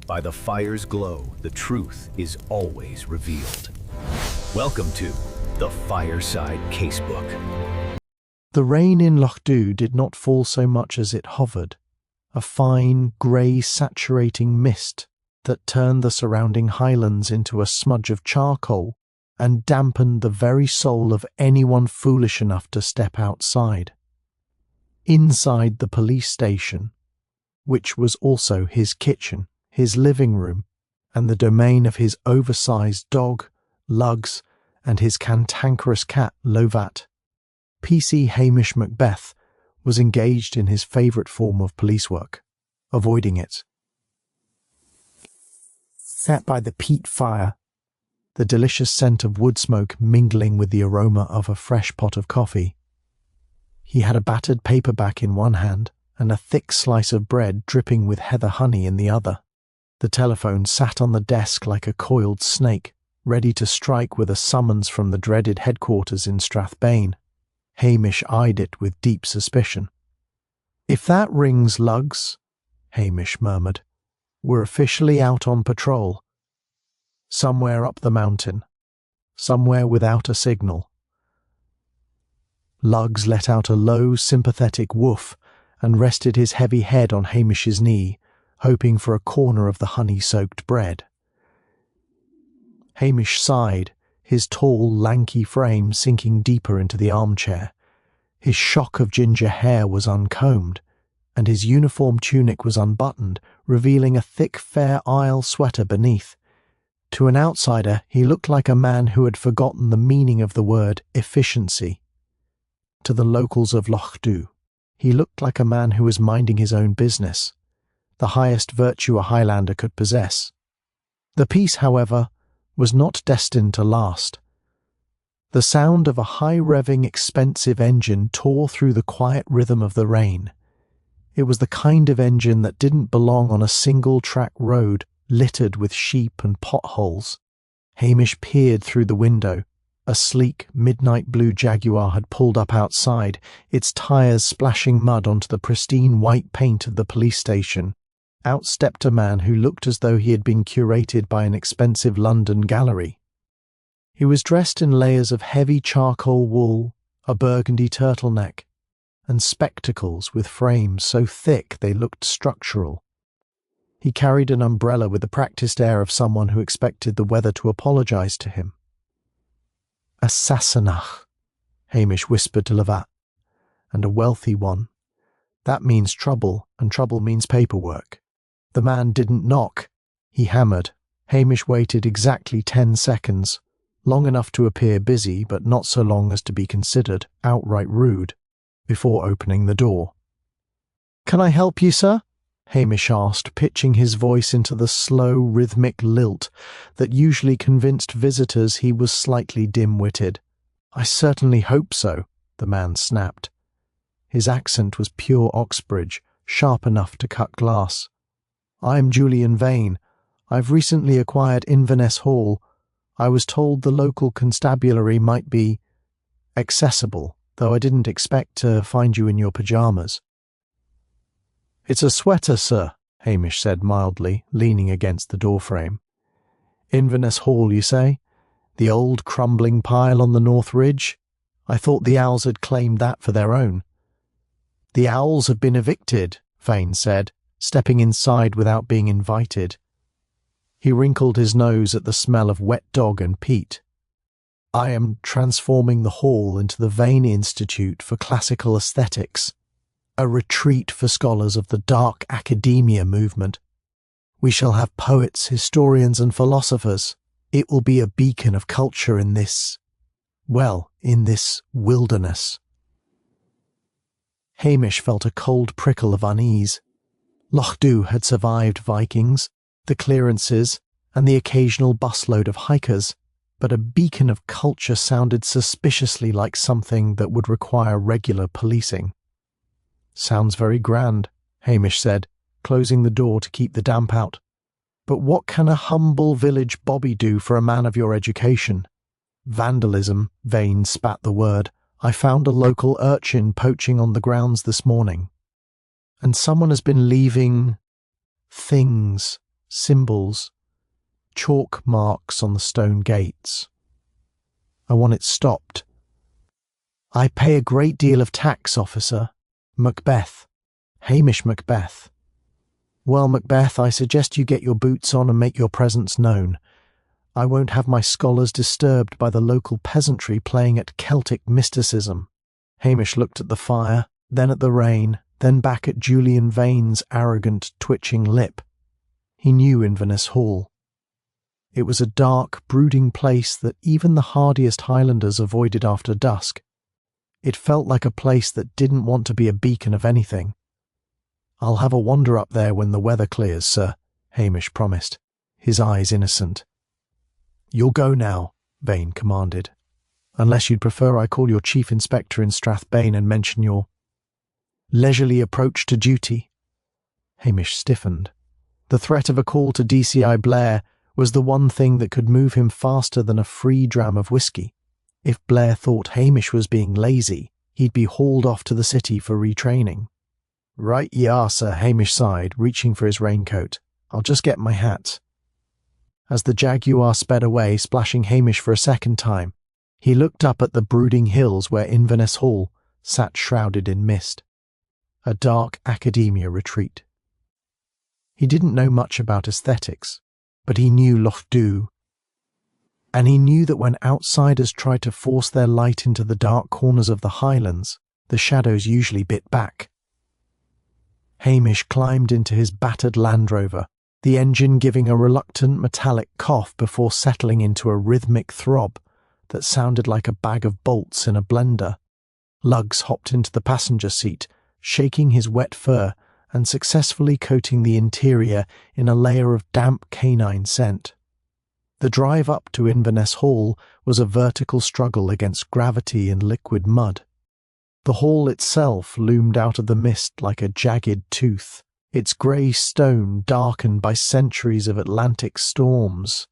By the fire's glow, the truth is always revealed. Welcome to the Fireside Casebook. The rain in Lochdubh did not fall so much as it hovered, a fine, grey, saturating mist that turned the surrounding highlands into a smudge of charcoal and dampened the very soul of anyone foolish enough to step outside. Inside the police station, which was also his kitchen, his living room, and the domain of his oversized dog, Lugs, and his cantankerous cat, Lovat, PC Hamish Macbeth was engaged in his favourite form of police work, avoiding it. Sat by the peat fire, the delicious scent of wood smoke mingling with the aroma of a fresh pot of coffee, he had a battered paperback in one hand and a thick slice of bread dripping with heather honey in the other. The telephone sat on the desk like a coiled snake, ready to strike with a summons from the dreaded headquarters in Strathbane. Hamish eyed it with deep suspicion. "If that rings, Lugs," Hamish murmured, "we're officially out on patrol. Somewhere up the mountain. Somewhere without a signal." Lugs let out a low, sympathetic woof and rested his heavy head on Hamish's knee, hoping for a corner of the honey-soaked bread. Hamish sighed, his tall, lanky frame sinking deeper into the armchair. His shock of ginger hair was uncombed, and his uniform tunic was unbuttoned, revealing a thick Fair Isle sweater beneath. To an outsider, he looked like a man who had forgotten the meaning of the word efficiency. To the locals of Lochdubh, he looked like a man who was minding his own business, the highest virtue a Highlander could possess. The peace, however, was not destined to last. The sound of a high-revving, expensive engine tore through the quiet rhythm of the rain. It was the kind of engine that didn't belong on a single-track road littered with sheep and potholes. Hamish peered through the window. A sleek, midnight blue Jaguar had pulled up outside, its tyres splashing mud onto the pristine white paint of the police station. Out stepped a man who looked as though he had been curated by an expensive London gallery. He was dressed in layers of heavy charcoal wool, a burgundy turtleneck, and spectacles with frames so thick they looked structural. He carried an umbrella with the practised air of someone who expected the weather to apologise to him. "Assassinach," Hamish whispered to Lovat, "and a wealthy one. That means trouble, and trouble means paperwork." The man didn't knock. He hammered. Hamish waited exactly 10 seconds, long enough to appear busy, but not so long as to be considered outright rude, before opening the door. "Can I help you, sir?" Hamish asked, pitching his voice into the slow, rhythmic lilt that usually convinced visitors he was slightly dim-witted. "I certainly hope so," the man snapped. His accent was pure Oxbridge, sharp enough to cut glass. "I'm Julian Vane. I've recently acquired Inverness Hall. I was told the local constabulary might be accessible, though I didn't expect to find you in your pyjamas." "It's a sweater, sir," Hamish said mildly, leaning against the doorframe. "Inverness Hall, you say? The old crumbling pile on the North Ridge? I thought the Owls had claimed that for their own." "The Owls have been evicted," Vane said, stepping inside without being invited. He wrinkled his nose at the smell of wet dog and peat. "I am transforming the hall into the Vane Institute for Classical Aesthetics, a retreat for scholars of the dark academia movement. We shall have poets, historians, and philosophers. It will be a beacon of culture in this wilderness." Hamish felt a cold prickle of unease. Lochdubh had survived Vikings, the clearances, and the occasional busload of hikers, but a beacon of culture sounded suspiciously like something that would require regular policing. "Sounds very grand," Hamish said, closing the door to keep the damp out. "But what can a humble village bobby do for a man of your education?" "Vandalism," Vane spat the word. "I found a local urchin poaching on the grounds this morning. And someone has been leaving things symbols, chalk marks on the stone gates. I want it stopped. I pay a great deal of tax, officer. Macbeth. Hamish Macbeth. Well, Macbeth, I suggest you get your boots on and make your presence known. I won't have my scholars disturbed by the local peasantry playing at Celtic mysticism. Hamish looked at the fire, then at the rain, then back at Julian Vane's arrogant, twitching lip. He knew Inverness Hall. It was a dark, brooding place that even the hardiest Highlanders avoided after dusk. It felt like a place that didn't want to be a beacon of anything. I'll have a wander up there when the weather clears, sir, Hamish promised, his eyes innocent. You'll go now, Vane commanded, unless you'd prefer I call your chief inspector in Strathbane and mention your leisurely approach to duty. Hamish stiffened. The threat of a call to DCI Blair was the one thing that could move him faster than a free dram of whiskey. If Blair thought Hamish was being lazy, he'd be hauled off to the city for retraining. Right ye are, sir, Hamish sighed, reaching for his raincoat. I'll just get my hat. As the Jaguar sped away, splashing Hamish for a second time, he looked up at the brooding hills where Inverness Hall sat shrouded in mist. A dark academia retreat. He didn't know much about aesthetics, but he knew Lochdubh. And he knew that when outsiders tried to force their light into the dark corners of the Highlands, the shadows usually bit back. Hamish climbed into his battered Land Rover, the engine giving a reluctant metallic cough before settling into a rhythmic throb that sounded like a bag of bolts in a blender. Lugs hopped into the passenger seat, shaking his wet fur and successfully coating the interior in a layer of damp canine scent. The drive up to Inverness Hall was a vertical struggle against gravity and liquid mud. The hall itself loomed out of the mist like a jagged tooth, its grey stone darkened by centuries of Atlantic storms.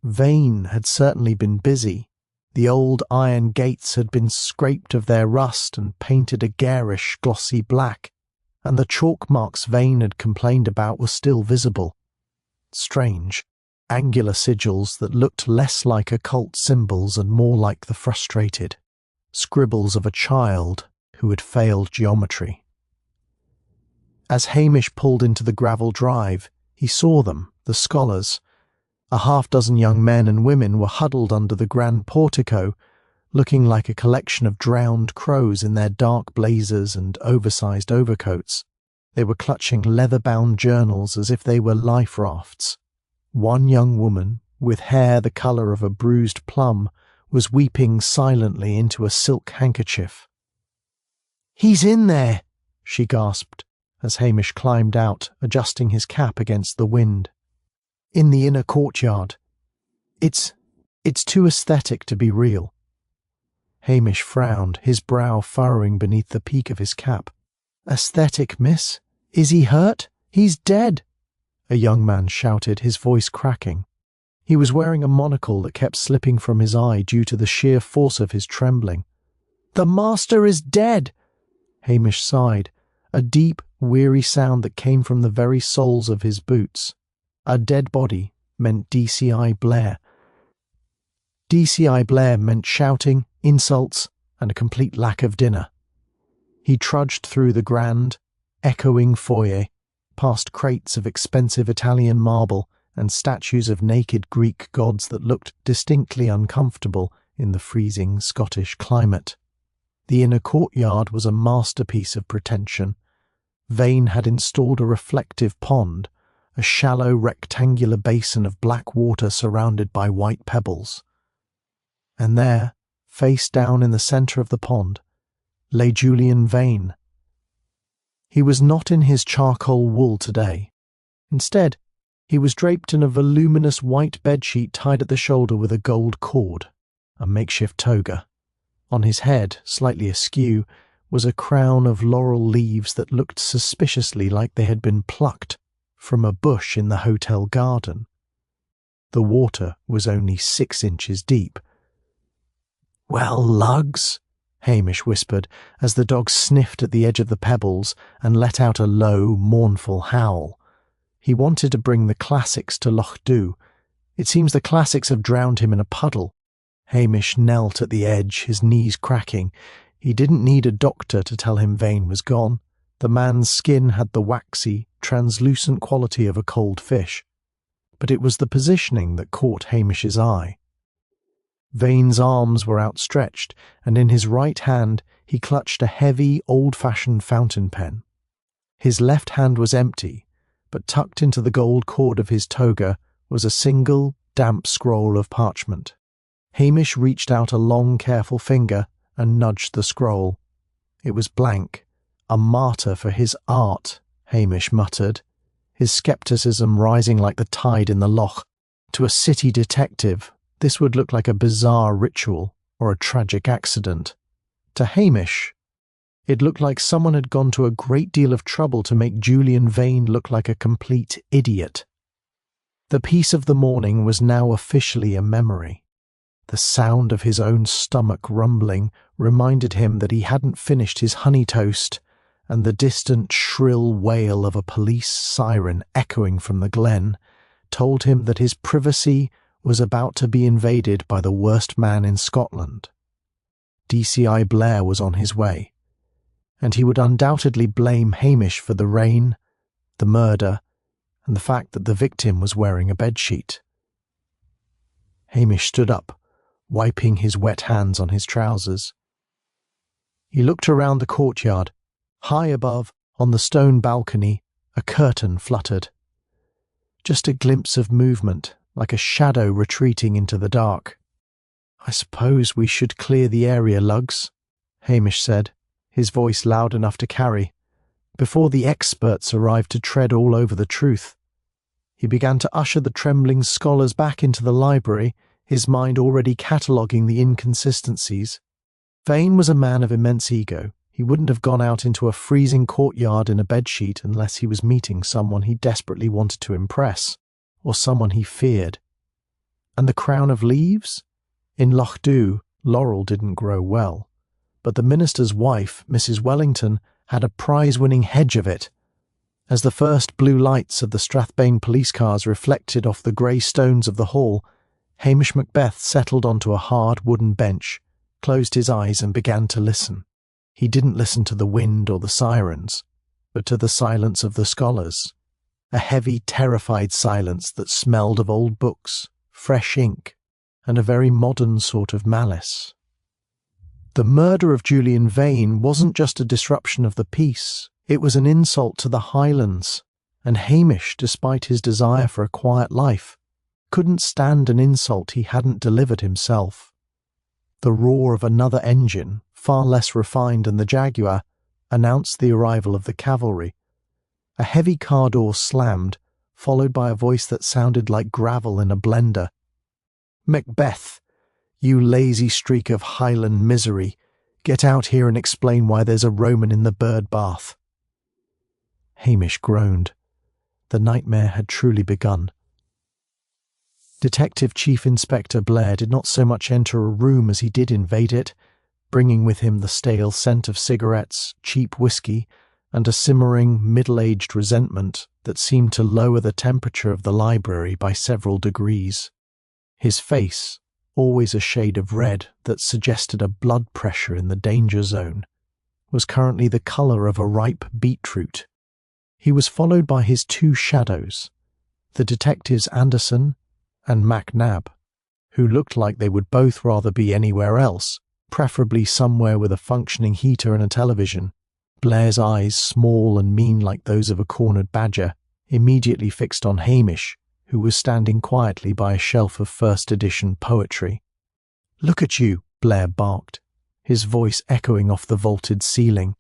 Vane had certainly been busy. The old iron gates had been scraped of their rust and painted a garish, glossy black, and the chalk marks Vane had complained about were still visible. Strange, angular sigils that looked less like occult symbols and more like the frustrated scribbles of a child who had failed geometry. As Hamish pulled into the gravel drive, he saw them, the scholars. A half-dozen young men and women were huddled under the grand portico, looking like a collection of drowned crows in their dark blazers and oversized overcoats. They were clutching leather-bound journals as if they were life rafts. One young woman, with hair the colour of a bruised plum, was weeping silently into a silk handkerchief. "He's in there," she gasped, as Hamish climbed out, adjusting his cap against the wind. "In the inner courtyard. It's too aesthetic to be real." Hamish frowned, his brow furrowing beneath the peak of his cap. "Aesthetic, miss? Is he hurt? He's dead!" a young man shouted, his voice cracking. He was wearing a monocle that kept slipping from his eye due to the sheer force of his trembling. "The master is dead!" Hamish sighed, a deep, weary sound that came from the very soles of his boots. A dead body meant DCI Blair. DCI Blair meant shouting, insults, and a complete lack of dinner. He trudged through the grand, echoing foyer, past crates of expensive Italian marble and statues of naked Greek gods that looked distinctly uncomfortable in the freezing Scottish climate. The inner courtyard was a masterpiece of pretension. Vane had installed a reflective pond, a shallow rectangular basin of black water surrounded by white pebbles. And there, face down in the centre of the pond, lay Julian Vane. He was not in his charcoal wool today. Instead, he was draped in a voluminous white bedsheet tied at the shoulder with a gold cord, a makeshift toga. On his head, slightly askew, was a crown of laurel leaves that looked suspiciously like they had been plucked from a bush in the hotel garden. The water was only 6 inches deep. "Well, lugs," Hamish whispered, as the dog sniffed at the edge of the pebbles and let out a low, mournful howl. He wanted to bring the classics to Lochdubh. It seems the classics have drowned him in a puddle. Hamish knelt at the edge, his knees cracking. He didn't need a doctor to tell him Vane was gone. The man's skin had the waxy, translucent quality of a cold fish. But it was the positioning that caught Hamish's eye. Vane's arms were outstretched, and in his right hand he clutched a heavy, old-fashioned fountain pen. His left hand was empty, but tucked into the gold cord of his toga was a single, damp scroll of parchment. Hamish reached out a long, careful finger and nudged the scroll. It was blank. A martyr for his art, Hamish muttered, his scepticism rising like the tide in the loch. To a city detective, this would look like a bizarre ritual or a tragic accident. To Hamish, it looked like someone had gone to a great deal of trouble to make Julian Vane look like a complete idiot. The peace of the morning was now officially a memory. The sound of his own stomach rumbling reminded him that he hadn't finished his honey toast, and the distant shrill wail of a police siren echoing from the glen told him that his privacy was about to be invaded by the worst man in Scotland. DCI Blair was on his way, and he would undoubtedly blame Hamish for the rain, the murder, and the fact that the victim was wearing a bedsheet. Hamish stood up, wiping his wet hands on his trousers. He looked around the courtyard. High above, on the stone balcony, a curtain fluttered. Just a glimpse of movement, like a shadow retreating into the dark. "I suppose we should clear the area, Lugs," Hamish said, his voice loud enough to carry, before the experts arrived to tread all over the truth. He began to usher the trembling scholars back into the library, his mind already cataloguing the inconsistencies. Vane was a man of immense ego. He wouldn't have gone out into a freezing courtyard in a bedsheet unless he was meeting someone he desperately wanted to impress, or someone he feared. And the crown of leaves? In Lochdubh, laurel didn't grow well, but the minister's wife, Mrs. Wellington, had a prize-winning hedge of it. As the first blue lights of the Strathbane police cars reflected off the grey stones of the hall, Hamish Macbeth settled onto a hard wooden bench, closed his eyes and began to listen. He didn't listen to the wind or the sirens, but to the silence of the scholars. A heavy, terrified silence that smelled of old books, fresh ink, and a very modern sort of malice. The murder of Julian Vane wasn't just a disruption of the peace, it was an insult to the Highlands, and Hamish, despite his desire for a quiet life, couldn't stand an insult he hadn't delivered himself. The roar of another engine, far less refined than the Jaguar, announced the arrival of the cavalry. A heavy car door slammed, followed by a voice that sounded like gravel in a blender. "Macbeth, you lazy streak of Highland misery, get out here and explain why there's a Roman in the bird bath." Hamish groaned. The nightmare had truly begun. Detective Chief Inspector Blair did not so much enter a room as he did invade it, bringing with him the stale scent of cigarettes, cheap whiskey, and a simmering, middle-aged resentment that seemed to lower the temperature of the library by several degrees. His face, always a shade of red that suggested a blood pressure in the danger zone, was currently the colour of a ripe beetroot. He was followed by his two shadows, the detectives Anderson and MacNab, who looked like they would both rather be anywhere else, preferably somewhere with a functioning heater and a television. Blair's eyes, small and mean like those of a cornered badger, immediately fixed on Hamish, who was standing quietly by a shelf of first-edition poetry. "Look at you," Blair barked, his voice echoing off the vaulted ceiling.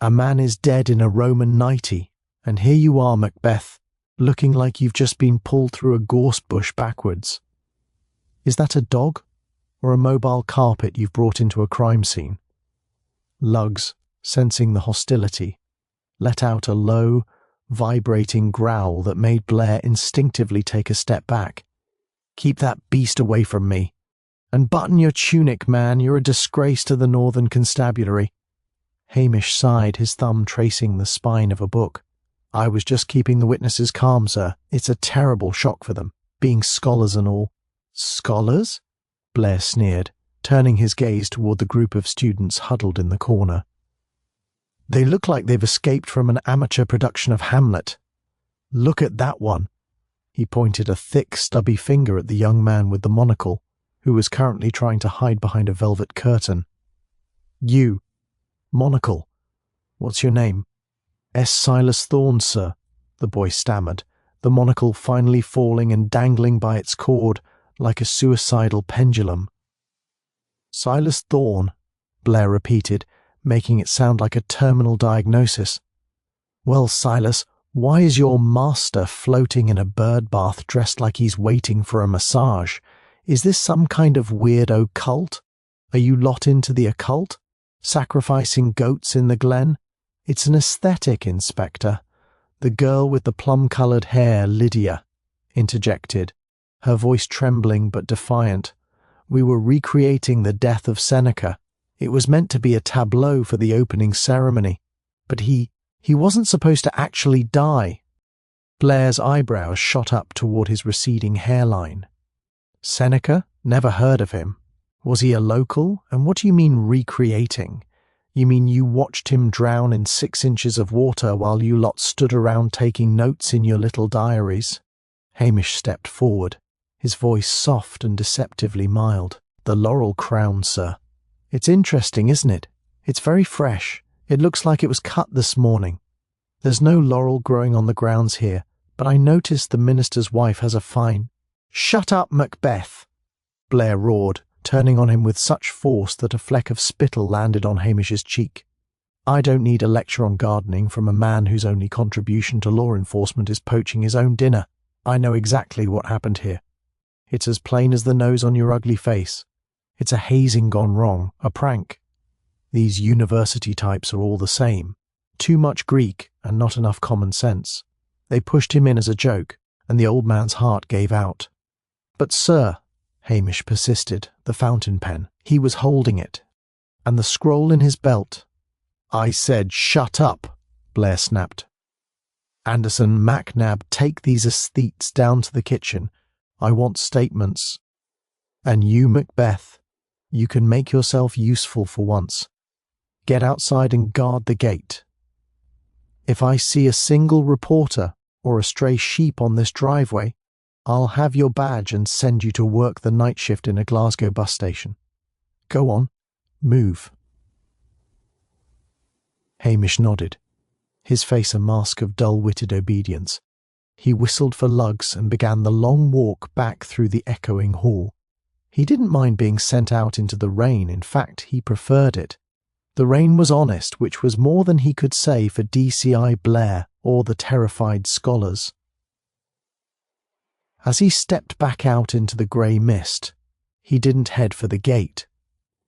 "A man is dead in a Roman nighty, and here you are, Macbeth, looking like you've just been pulled through a gorse bush backwards. Is that a dog, or a mobile carpet you've brought into a crime scene?" Lugs, sensing the hostility, let out a low, vibrating growl that made Blair instinctively take a step back. "Keep that beast away from me. And button your tunic, man, you're a disgrace to the Northern Constabulary." Hamish sighed, his thumb tracing the spine of a book. I was just keeping the witnesses calm, sir. It's a terrible shock for them, being scholars and all. Scholars? Blair sneered, turning his gaze toward the group of students huddled in the corner. They look like they've escaped from an amateur production of Hamlet. Look at that one. He pointed a thick, stubby finger at the young man with the monocle, who was currently trying to hide behind a velvet curtain. You. Monocle. What's your name? S. Silas Thorne, sir, the boy stammered, the monocle finally falling and dangling by its cord like a suicidal pendulum. Silas Thorne, Blair repeated, making it sound like a terminal diagnosis. Well, Silas, why is your master floating in a bird bath dressed like he's waiting for a massage? Is this some kind of weirdo cult? Are you lot into the occult? Sacrificing goats in the glen? It's an aesthetic, Inspector. The girl with the plum-coloured hair, Lydia, interjected, her voice trembling but defiant. We were recreating the death of Seneca. It was meant to be a tableau for the opening ceremony. But he wasn't supposed to actually die. Blair's eyebrows shot up toward his receding hairline. Seneca? Never heard of him. Was he a local? And what do you mean recreating? You mean you watched him drown in 6 inches of water while you lot stood around taking notes in your little diaries? Hamish stepped forward, his voice soft and deceptively mild. The laurel crown, sir. It's interesting, isn't it? It's very fresh. It looks like it was cut this morning. There's no laurel growing on the grounds here, but I noticed the minister's wife has a fine... Shut up, Macbeth! Blair roared, turning on him with such force that a fleck of spittle landed on Hamish's cheek. I don't need a lecture on gardening from a man whose only contribution to law enforcement is poaching his own dinner. I know exactly what happened here. It's as plain as the nose on your ugly face. It's a hazing gone wrong, a prank. These university types are all the same. Too much Greek and not enough common sense. They pushed him in as a joke, and the old man's heart gave out. But, sir, Hamish persisted, the fountain pen. He was holding it. And the scroll in his belt. I said, shut up, Blair snapped. Anderson, MacNab, take these aesthetes down to the kitchen. I want statements. And you, Macbeth, you can make yourself useful for once. Get outside and guard the gate. If I see a single reporter or a stray sheep on this driveway, I'll have your badge and send you to work the night shift in a Glasgow bus station. Go on, move. Hamish nodded, his face a mask of dull-witted obedience. He whistled for lugs and began the long walk back through the echoing hall. He didn't mind being sent out into the rain. In fact, he preferred it. The rain was honest, which was more than he could say for DCI Blair or the terrified scholars. As he stepped back out into the grey mist, he didn't head for the gate.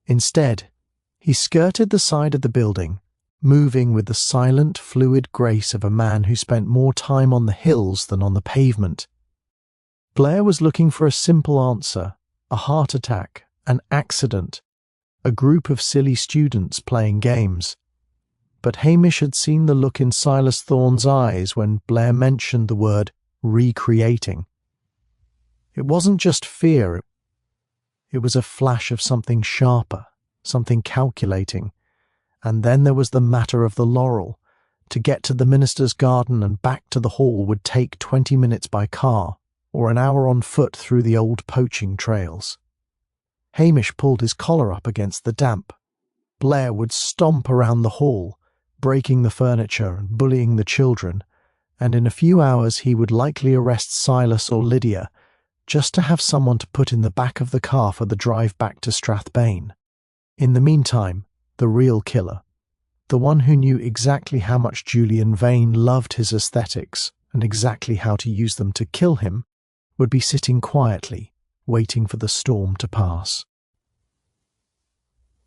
Instead, he skirted the side of the building, moving with the silent, fluid grace of a man who spent more time on the hills than on the pavement. Blair was looking for a simple answer, a heart attack, an accident, a group of silly students playing games. But Hamish had seen the look in Silas Thorne's eyes when Blair mentioned the word recreating. It wasn't just fear, it was a flash of something sharper, something calculating. And then there was the matter of the laurel. To get to the minister's garden and back to the hall would take 20 minutes by car, or an hour on foot through the old poaching trails. Hamish pulled his collar up against the damp. Blair would stomp around the hall, breaking the furniture and bullying the children, and in a few hours he would likely arrest Silas or Lydia, just to have someone to put in the back of the car for the drive back to Strathbane. In the meantime, the real killer, the one who knew exactly how much Julian Vane loved his aesthetics and exactly how to use them to kill him, would be sitting quietly, waiting for the storm to pass.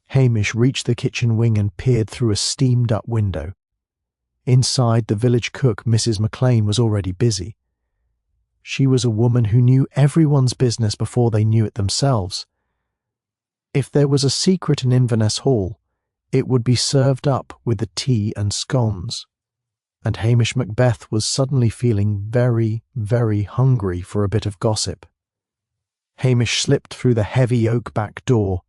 Hamish reached the kitchen wing and peered through a steamed-up window. Inside, the village cook, Mrs. McLean, was already busy. She was a woman who knew everyone's business before they knew it themselves. If there was a secret in Inverness Hall, it would be served up with the tea and scones. and Hamish Macbeth was suddenly feeling very, very hungry for a bit of gossip. Hamish slipped through the heavy oak back door,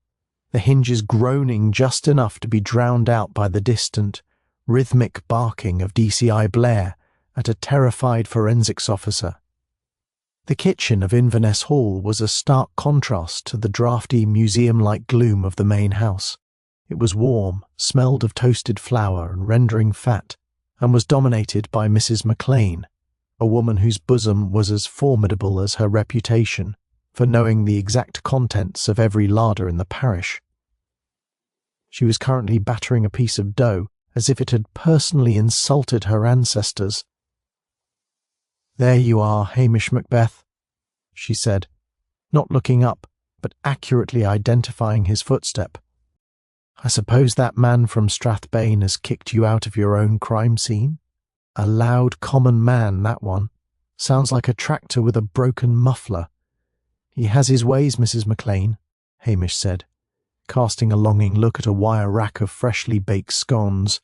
the hinges groaning just enough to be drowned out by the distant, rhythmic barking of DCI Blair at a terrified forensics officer. The kitchen of Inverness Hall was a stark contrast to the draughty, museum-like gloom of the main house. It was warm, smelled of toasted flour and rendering fat, and was dominated by Mrs. McLean, a woman whose bosom was as formidable as her reputation for knowing the exact contents of every larder in the parish. She was currently battering a piece of dough as if it had personally insulted her ancestors. "There you are, Hamish Macbeth," she said, not looking up, but accurately identifying his footstep. "I suppose that man from Strathbane has kicked you out of your own crime scene? A loud, common man, that one. Sounds like a tractor with a broken muffler." "He has his ways, Mrs. McLean," Hamish said, casting a longing look at a wire rack of freshly baked scones.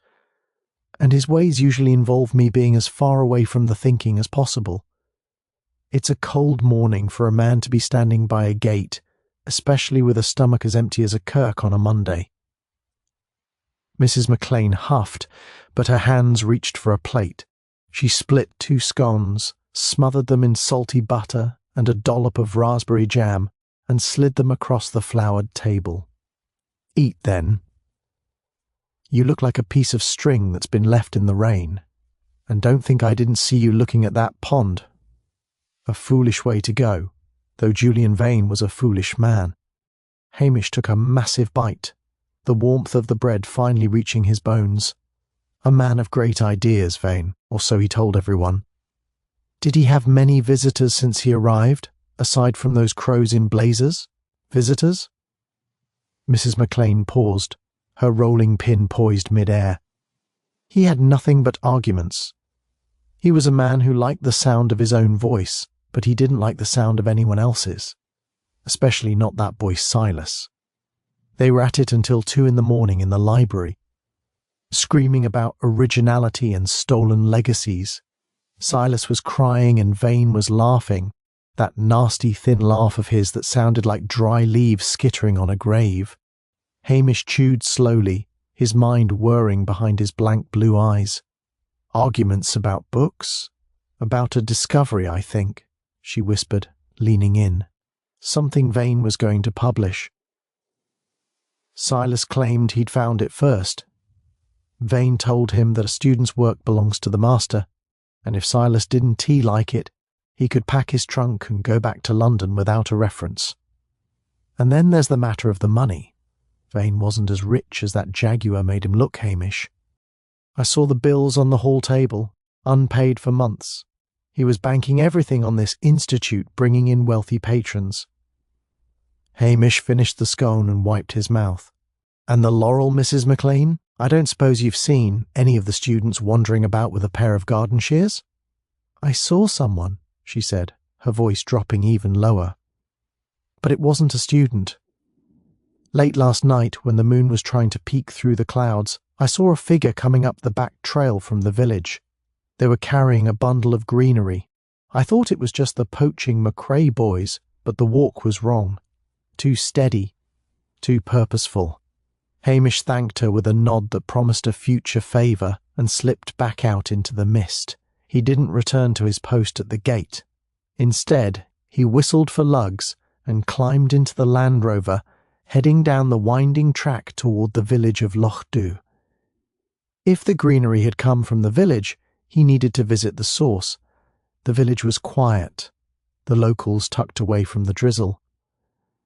"And his ways usually involve me being as far away from the thinking as possible. It's a cold morning for a man to be standing by a gate, especially with a stomach as empty as a kirk on a Monday." Mrs. McLean huffed, but her hands reached for a plate. She split 2 scones, smothered them in salty butter and a dollop of raspberry jam, and slid them across the floured table. "Eat, then. You look like a piece of string that's been left in the rain. And don't think I didn't see you looking at that pond." A foolish way to go, though Julian Vane was a foolish man. Hamish took a massive bite, the warmth of the bread finally reaching his bones. A man of great ideas, Vane, or so he told everyone. Did he have many visitors since he arrived, aside from those crows in blazers? Visitors? Mrs. McLean paused, her rolling pin poised mid-air. He had nothing but arguments. He was a man who liked the sound of his own voice, but he didn't like the sound of anyone else's, especially not that boy Silas. They were at it until 2 in the morning in the library, screaming about originality and stolen legacies. Silas was crying and Vane was laughing, that nasty thin laugh of his that sounded like dry leaves skittering on a grave. Hamish chewed slowly, his mind whirring behind his blank blue eyes. "Arguments about books? About a discovery, I think," she whispered, leaning in. "Something Vane was going to publish. Silas claimed he'd found it first. Vane told him that a student's work belongs to the master, and if Silas didn't like it, he could pack his trunk and go back to London without a reference. And then there's the matter of the money. Vane wasn't as rich as that Jaguar made him look, Hamish. I saw the bills on the hall table, unpaid for months. He was banking everything on this institute bringing in wealthy patrons." Hamish finished the scone and wiped his mouth. "And the laurel, Mrs. McLean? I don't suppose you've seen any of the students wandering about with a pair of garden shears?" "I saw someone," she said, her voice dropping even lower. "But it wasn't a student. Late last night, when the moon was trying to peek through the clouds, I saw a figure coming up the back trail from the village. They were carrying a bundle of greenery. I thought it was just the poaching McRae boys, but the walk was wrong. Too steady, too purposeful." Hamish thanked her with a nod that promised a future favour and slipped back out into the mist. He didn't return to his post at the gate. Instead, he whistled for lugs and climbed into the Land Rover, heading down the winding track toward the village of Lochdubh. If the greenery had come from the village, he needed to visit the source. The village was quiet, the locals tucked away from the drizzle.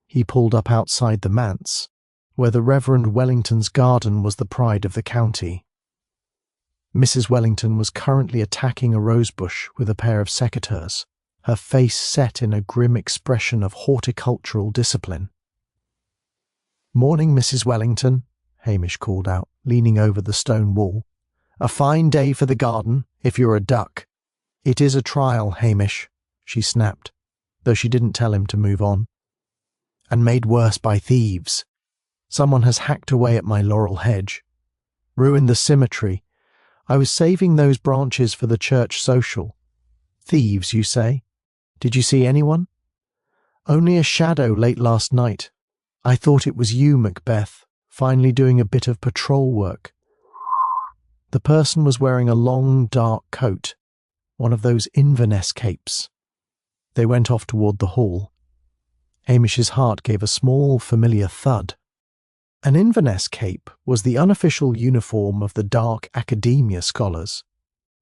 He pulled up outside the manse, where the Reverend Wellington's garden was the pride of the county. Mrs. Wellington was currently attacking a rosebush with a pair of secateurs, her face set in a grim expression of horticultural discipline. "Morning, Mrs. Wellington," Hamish called out, leaning over the stone wall. "A fine day for the garden, if you're a duck." "It is a trial, Hamish," she snapped, though she didn't tell him to move on. "And made worse by thieves. Someone has hacked away at my laurel hedge, ruined the symmetry. I was saving those branches for the church social. Thieves, you say? Did you see anyone? Only a shadow late last night. I thought it was you, Macbeth, finally doing a bit of patrol work. The person was wearing a long, dark coat, one of those Inverness capes. They went off toward the hall. Hamish's heart gave a small, familiar thud. An Inverness cape was the unofficial uniform of the dark academia scholars,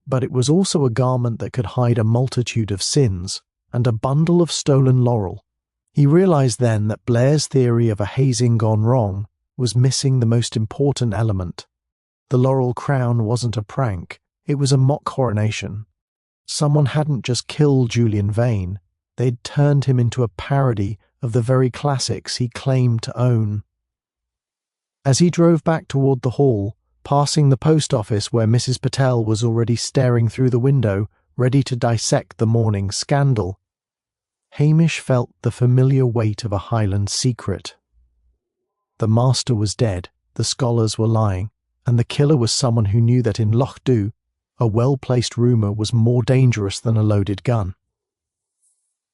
but it was also a garment that could hide a multitude of sins and a bundle of stolen laurel. He realized then that Blair's theory of a hazing gone wrong was missing the most important element. The laurel crown wasn't a prank, it was a mock coronation. Someone hadn't just killed Julian Vane, they'd turned him into a parody of the very classics he claimed to own. As he drove back toward the hall, passing the post office where Mrs. Patel was already staring through the window, ready to dissect the morning's scandal, Hamish felt the familiar weight of a Highlands secret. The master was dead, the scholars were lying, and the killer was someone who knew that in Lochdubh, a well-placed rumour was more dangerous than a loaded gun.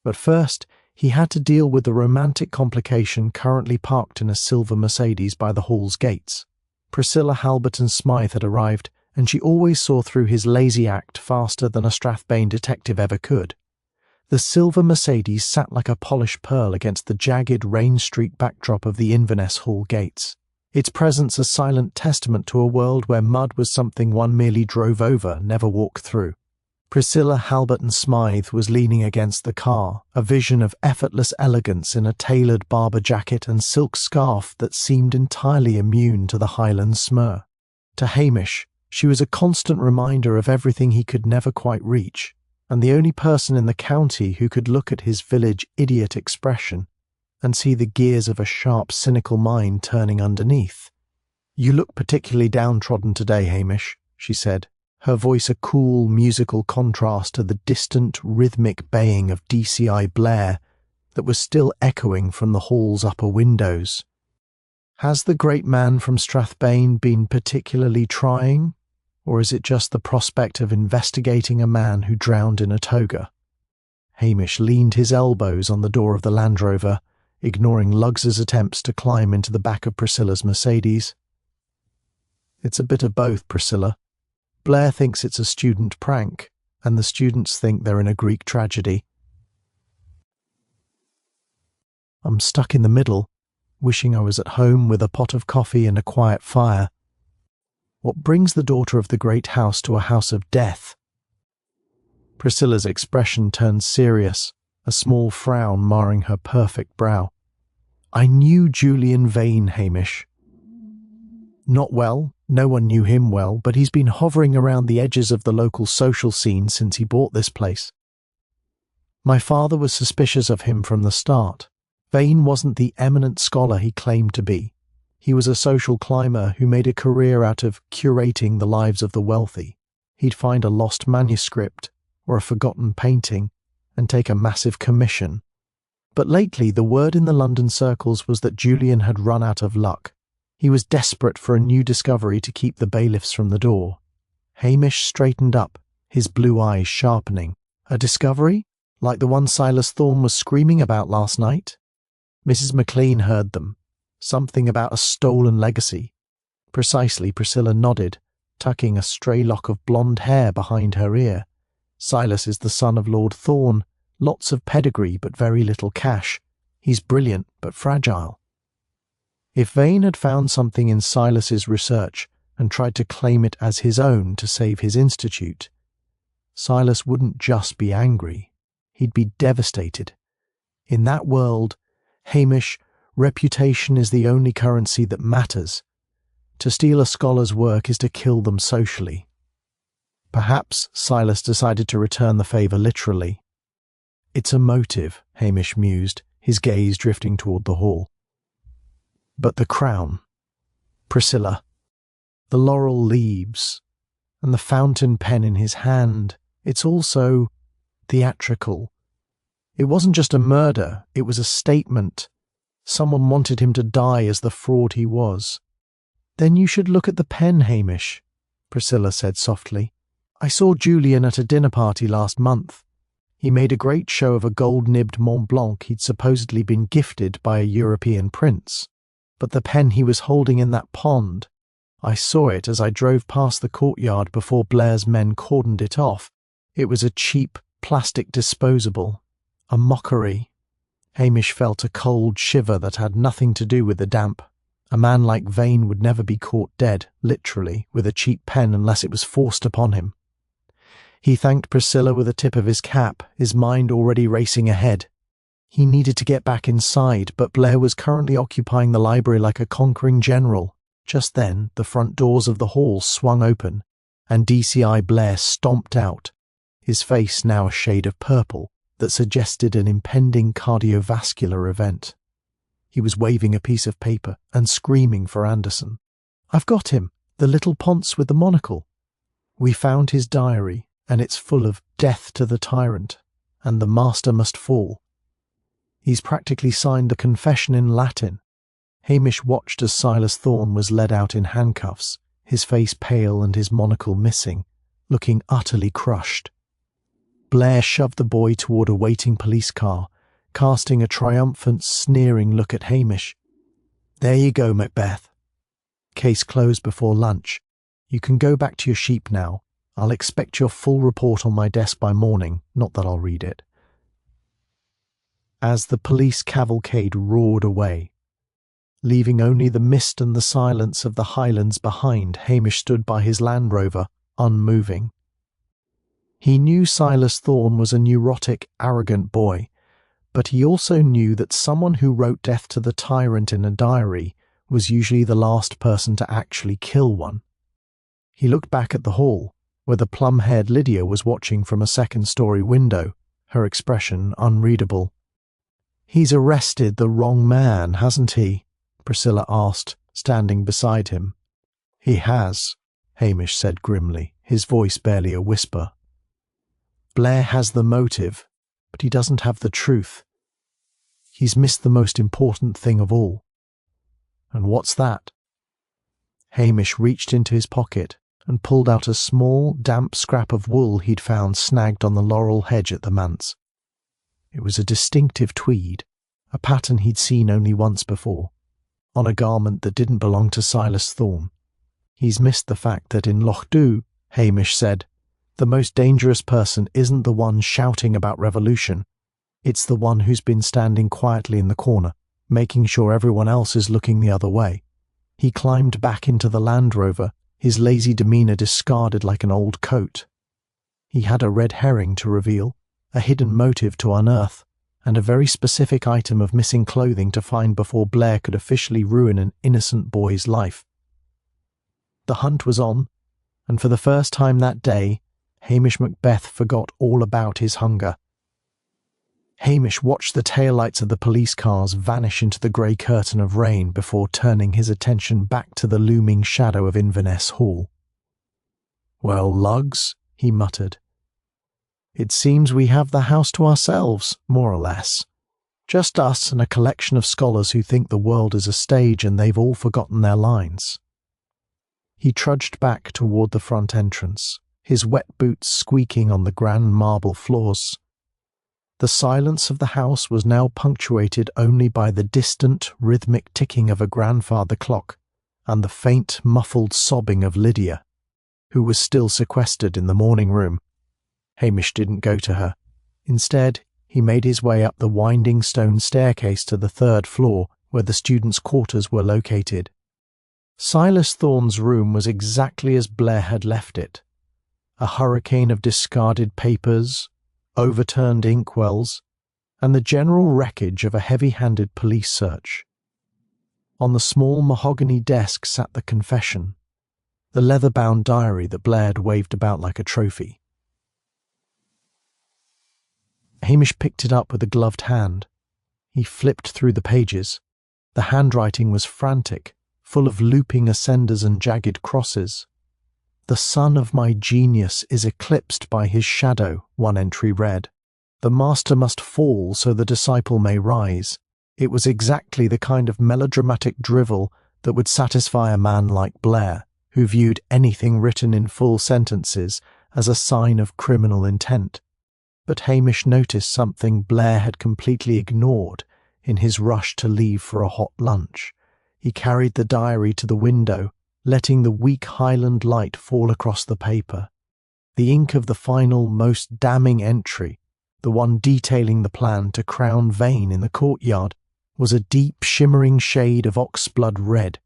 But first, he had to deal with the romantic complication currently parked in a silver Mercedes by the hall's gates. Priscilla Halberton Smythe had arrived, and she always saw through his lazy act faster than a Strathbane detective ever could. The silver Mercedes sat like a polished pearl against the jagged, rain-streaked backdrop of the Inverness Hall gates, its presence a silent testament to a world where mud was something one merely drove over, never walked through. Priscilla Halberton Smythe was leaning against the car, a vision of effortless elegance in a tailored Barber jacket and silk scarf that seemed entirely immune to the Highlands smur. To Hamish, she was a constant reminder of everything he could never quite reach, and the only person in the county who could look at his village idiot expression and see the gears of a sharp, cynical mind turning underneath. "You look particularly downtrodden today, Hamish," she said, her voice a cool, musical contrast to the distant, rhythmic baying of DCI Blair that was still echoing from the hall's upper windows. "Has the great man from Strathbane been particularly trying, or is it just the prospect of investigating a man who drowned in a toga?" Hamish leaned his elbows on the door of the Land Rover, ignoring Luggs's attempts to climb into the back of Priscilla's Mercedes. "It's a bit of both, Priscilla. Blair thinks it's a student prank, and the students think they're in a Greek tragedy. I'm stuck in the middle, wishing I was at home with a pot of coffee and a quiet fire. What brings the daughter of the great house to a house of death?" Priscilla's expression turned serious, a small frown marring her perfect brow. "I knew Julian Vane, Hamish." "Not well. No one knew him well, but he's been hovering around the edges of the local social scene since he bought this place. My father was suspicious of him from the start. Vane wasn't the eminent scholar he claimed to be. He was a social climber who made a career out of curating the lives of the wealthy. He'd find a lost manuscript or a forgotten painting and take a massive commission. But lately the word in the London circles was that Julian had run out of luck. He was desperate for a new discovery to keep the bailiffs from the door. Hamish straightened up, his blue eyes sharpening. A discovery? Like the one Silas Thorne was screaming about last night? Mrs. McLean heard them. Something about a stolen legacy. Precisely, Priscilla nodded, tucking a stray lock of blonde hair behind her ear. Silas is the son of Lord Thorne. Lots of pedigree, but very little cash. He's brilliant, but fragile. If Vane had found something in Silas's research and tried to claim it as his own to save his institute, Silas wouldn't just be angry. He'd be devastated. In that world, Hamish, reputation is the only currency that matters. To steal a scholar's work is to kill them socially. Perhaps Silas decided to return the favour literally. "It's a motive," Hamish mused, his gaze drifting toward the hall. But the crown, Priscilla, the laurel leaves, and the fountain pen in his hand, it's all so theatrical. It wasn't just a murder, it was a statement. Someone wanted him to die as the fraud he was. "Then you should look at the pen, Hamish." Priscilla said softly. "I saw Julian at a dinner party last month. He made a great show of a gold-nibbed Mont Blanc he'd supposedly been gifted by a European prince. But the pen he was holding in that pond, I saw it as I drove past the courtyard before Blair's men cordoned it off. It was a cheap, plastic disposable. A mockery." Hamish felt a cold shiver that had nothing to do with the damp. A man like Vane would never be caught dead, literally, with a cheap pen unless it was forced upon him. He thanked Priscilla with a tip of his cap, his mind already racing ahead. He needed to get back inside, but Blair was currently occupying the library like a conquering general. Just then, the front doors of the hall swung open, and DCI Blair stomped out, his face now a shade of purple that suggested an impending cardiovascular event. He was waving a piece of paper and screaming for Anderson. "I've got him, the little ponce with the monocle. We found his diary, and it's full of 'death to the tyrant' and 'the master must fall.' He's practically signed the confession in Latin." Hamish watched as Silas Thorne was led out in handcuffs, his face pale and his monocle missing, looking utterly crushed. Blair shoved the boy toward a waiting police car, casting a triumphant, sneering look at Hamish. "There you go, Macbeth. Case closed before lunch. You can go back to your sheep now. I'll expect your full report on my desk by morning, not that I'll read it." As the police cavalcade roared away, leaving only the mist and the silence of the Highlands behind, Hamish stood by his Land Rover, unmoving. He knew Silas Thorne was a neurotic, arrogant boy, but he also knew that someone who wrote death to the tyrant in a diary was usually the last person to actually kill one. He looked back at the hall, where the plum-haired Lydia was watching from a second-story window, her expression unreadable. "He's arrested the wrong man, hasn't he?" Priscilla asked, standing beside him. "He has," Hamish said grimly, his voice barely a whisper. "Blair has the motive, but he doesn't have the truth. He's missed the most important thing of all." "And what's that?" Hamish reached into his pocket and pulled out a small, damp scrap of wool he'd found snagged on the laurel hedge at the manse. It was a distinctive tweed, a pattern he'd seen only once before, on a garment that didn't belong to Silas Thorne. "He's missed the fact that in Lochdubh," Hamish said, "the most dangerous person isn't the one shouting about revolution. It's the one who's been standing quietly in the corner, making sure everyone else is looking the other way." He climbed back into the Land Rover, his lazy demeanour discarded like an old coat. He had a red herring to reveal, a hidden motive to unearth, and a very specific item of missing clothing to find before Blair could officially ruin an innocent boy's life. The hunt was on, and for the first time that day, Hamish Macbeth forgot all about his hunger. Hamish watched the taillights of the police cars vanish into the grey curtain of rain before turning his attention back to the looming shadow of Inverness Hall. "Well, lugs," he muttered. "It seems we have the house to ourselves, more or less. Just us and a collection of scholars who think the world is a stage and they've all forgotten their lines." He trudged back toward the front entrance, his wet boots squeaking on the grand marble floors. The silence of the house was now punctuated only by the distant, rhythmic ticking of a grandfather clock and the faint, muffled sobbing of Lydia, who was still sequestered in the morning room. Hamish didn't go to her. Instead, he made his way up the winding stone staircase to the third floor, where the students' quarters were located. Silas Thorne's room was exactly as Blair had left it. A hurricane of discarded papers, overturned inkwells, and the general wreckage of a heavy-handed police search. On the small mahogany desk sat the confession, the leather-bound diary that Blair had waved about like a trophy. Hamish picked it up with a gloved hand. He flipped through the pages. The handwriting was frantic, full of looping ascenders and jagged crosses. "The sun of my genius is eclipsed by his shadow," one entry read. "The master must fall so the disciple may rise." It was exactly the kind of melodramatic drivel that would satisfy a man like Blair, who viewed anything written in full sentences as a sign of criminal intent. But Hamish noticed something Blair had completely ignored in his rush to leave for a hot lunch. He carried the diary to the window, letting the weak Highland light fall across the paper. The ink of the final, most damning entry, the one detailing the plan to crown Vane in the courtyard, was a deep, shimmering shade of oxblood red.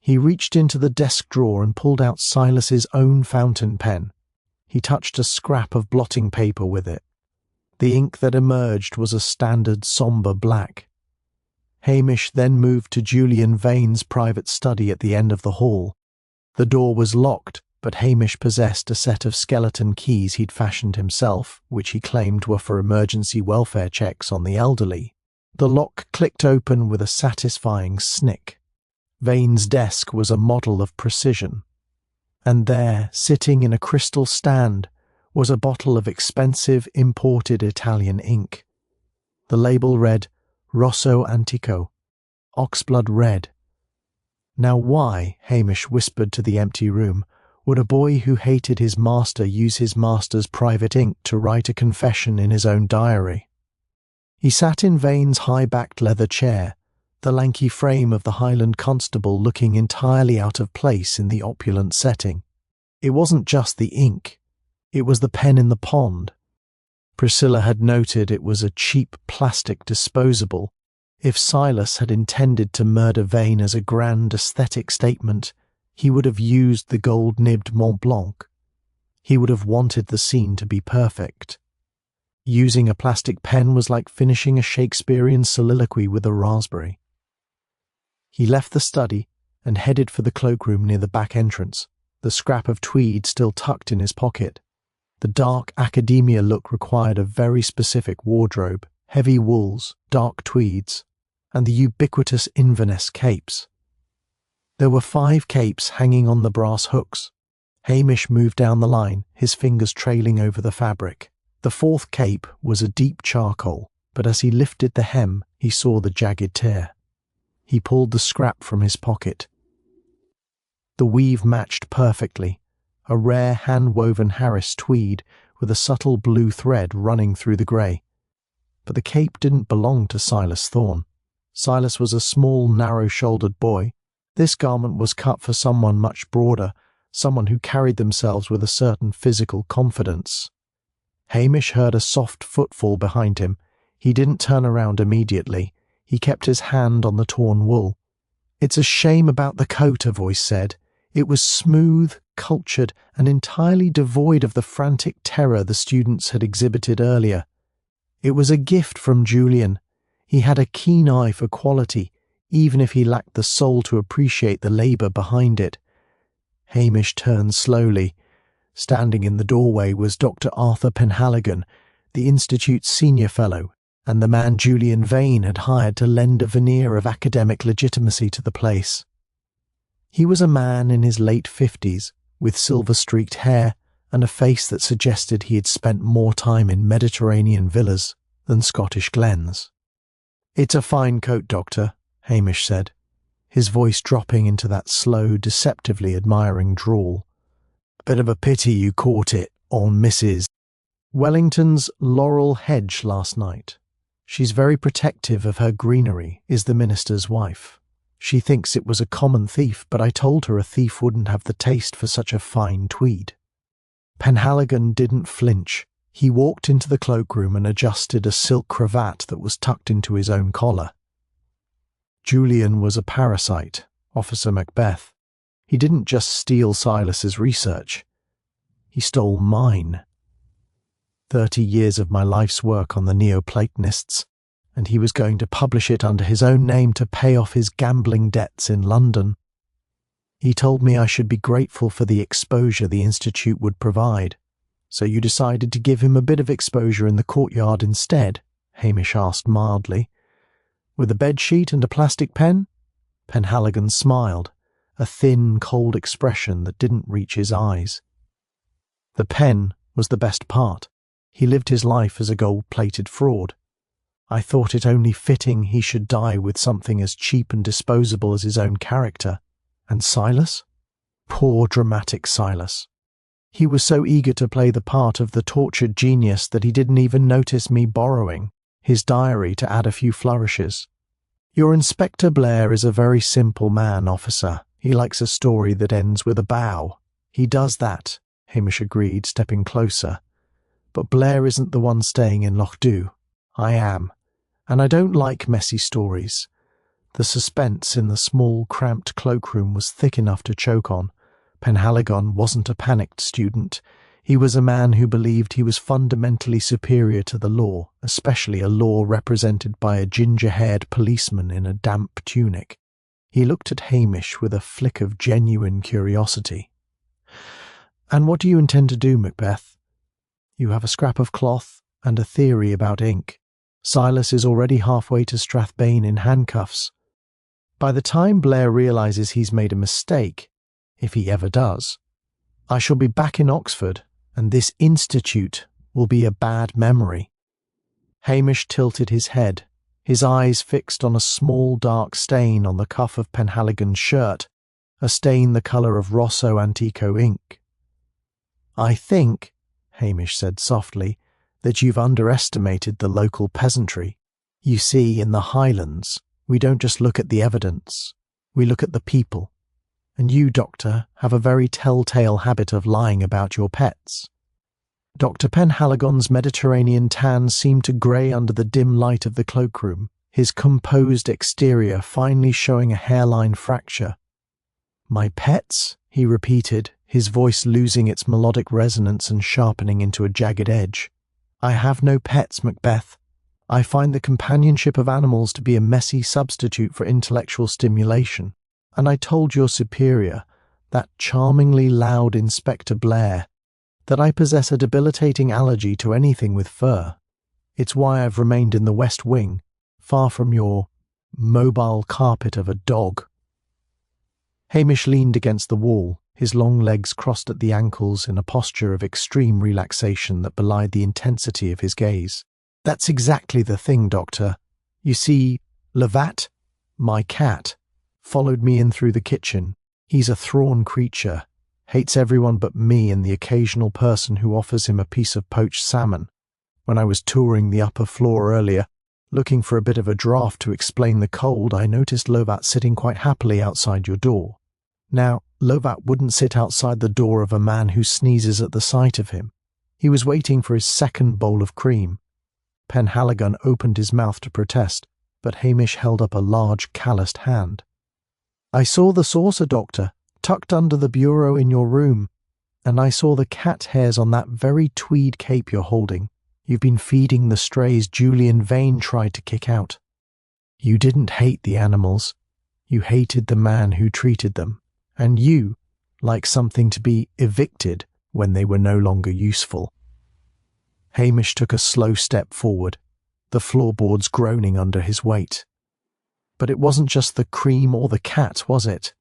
He reached into the desk drawer and pulled out Silas's own fountain pen. He touched a scrap of blotting paper with it. The ink that emerged was a standard sombre black. Hamish then moved to Julian Vane's private study at the end of the hall. The door was locked, but Hamish possessed a set of skeleton keys he'd fashioned himself, which he claimed were for emergency welfare checks on the elderly. The lock clicked open with a satisfying snick. Vane's desk was a model of precision. And there, sitting in a crystal stand, was a bottle of expensive imported Italian ink. The label read, Rosso Antico, Oxblood Red. Now why, Hamish whispered to the empty room, would a boy who hated his master use his master's private ink to write a confession in his own diary? He sat in Vane's high-backed leather chair, the lanky frame of the Highland constable looking entirely out of place in the opulent setting. It wasn't just the ink, it was the pen in the pond. Priscilla had noted it was a cheap plastic disposable. If Silas had intended to murder Vane as a grand aesthetic statement, he would have used the gold-nibbed Mont Blanc. He would have wanted the scene to be perfect. Using a plastic pen was like finishing a Shakespearean soliloquy with a raspberry. He left the study and headed for the cloakroom near the back entrance, the scrap of tweed still tucked in his pocket. The dark academia look required a very specific wardrobe, heavy wools, dark tweeds, and the ubiquitous Inverness capes. There were 5 capes hanging on the brass hooks. Hamish moved down the line, his fingers trailing over the fabric. The 4th cape was a deep charcoal, but as he lifted the hem, he saw the jagged tear. He pulled the scrap from his pocket. The weave matched perfectly, a rare hand-woven Harris tweed with a subtle blue thread running through the grey. But the cape didn't belong to Silas Thorne. Silas was a small, narrow-shouldered boy. This garment was cut for someone much broader, someone who carried themselves with a certain physical confidence. Hamish heard a soft footfall behind him. He didn't turn around immediately. He kept his hand on the torn wool. "It's a shame about the coat," a voice said. It was smooth, cultured, and entirely devoid of the frantic terror the students had exhibited earlier. It was a gift from Julian. He had a keen eye for quality, even if he lacked the soul to appreciate the labour behind it. Hamish turned slowly. Standing in the doorway was Dr. Arthur Penhaligon, the Institute's senior fellow, and the man Julian Vane had hired to lend a veneer of academic legitimacy to the place. He was a man in his late 50s, with silver-streaked hair and a face that suggested he had spent more time in Mediterranean villas than Scottish glens. "It's a fine coat, Doctor," Hamish said, his voice dropping into that slow, deceptively admiring drawl. "Bit of a pity you caught it on Mrs. Wellington's laurel hedge last night. She's very protective of her greenery, is the minister's wife. She thinks it was a common thief, but I told her a thief wouldn't have the taste for such a fine tweed." Penhaligon didn't flinch. He walked into the cloakroom and adjusted a silk cravat that was tucked into his own collar. Julian was a parasite, Officer Macbeth. He didn't just steal Silas's research. He stole mine. 30 years of my life's work on the Neoplatonists, and he was going to publish it under his own name to pay off his gambling debts in London. He told me I should be grateful for the exposure the Institute would provide. "So you decided to give him a bit of exposure in the courtyard instead?" Hamish asked mildly. "With a bedsheet and a plastic pen?" Penhaligon smiled, a thin, cold expression that didn't reach his eyes. "The pen was the best part. He lived his life as a gold-plated fraud. I thought it only fitting he should die with something as cheap and disposable as his own character. And Silas? Poor dramatic Silas. He was so eager to play the part of the tortured genius that he didn't even notice me borrowing his diary to add a few flourishes. Your Inspector Blair is a very simple man, officer. He likes a story that ends with a bow. He does that, Hamish agreed, stepping closer. But Blair isn't the one staying in Lochdubh. I am. And I don't like messy stories. The suspense in the small, cramped cloakroom was thick enough to choke on. Penhaligon wasn't a panicked student. He was a man who believed he was fundamentally superior to the law, especially a law represented by a ginger-haired policeman in a damp tunic. He looked at Hamish with a flick of genuine curiosity. "And what do you intend to do, Macbeth? You have a scrap of cloth and a theory about ink. Silas is already halfway to Strathbane in handcuffs. By the time Blair realises he's made a mistake, if he ever does, I shall be back in Oxford, and this institute will be a bad memory." Hamish tilted his head, his eyes fixed on a small dark stain on the cuff of Penhaligon's shirt, a stain the colour of Rosso Antico ink. "I think," Hamish said softly, "that you've underestimated the local peasantry. You see, in the Highlands, we don't just look at the evidence, we look at the people. And you, Doctor, have a very telltale habit of lying about your pets." Dr. Penhaligon's Mediterranean tan seemed to grey under the dim light of the cloakroom, his composed exterior finally showing a hairline fracture. "My pets?" he repeated, his voice losing its melodic resonance and sharpening into a jagged edge. "I have no pets, Macbeth. I find the companionship of animals to be a messy substitute for intellectual stimulation. And I told your superior, that charmingly loud Inspector Blair, that I possess a debilitating allergy to anything with fur. It's why I've remained in the West Wing, far from your mobile carpet of a dog." Hamish leaned against the wall, his long legs crossed at the ankles in a posture of extreme relaxation that belied the intensity of his gaze. "That's exactly the thing, Doctor. You see, Lovat, my cat, followed me in through the kitchen. He's a thrawn creature, hates everyone but me and the occasional person who offers him a piece of poached salmon. When I was touring the upper floor earlier, looking for a bit of a draught to explain the cold, I noticed Lovat sitting quite happily outside your door. Now, Lovat wouldn't sit outside the door of a man who sneezes at the sight of him. He was waiting for his second bowl of cream." Penhaligon opened his mouth to protest, but Hamish held up a large, calloused hand. "I saw the saucer, Doctor, tucked under the bureau in your room, and I saw the cat hairs on that very tweed cape you're holding. You've been feeding the strays Julian Vane tried to kick out. You didn't hate the animals. You hated the man who treated them, and you like something to be evicted when they were no longer useful." Hamish took a slow step forward, the floorboards groaning under his weight. But it wasn't just the cream or the cat, was it?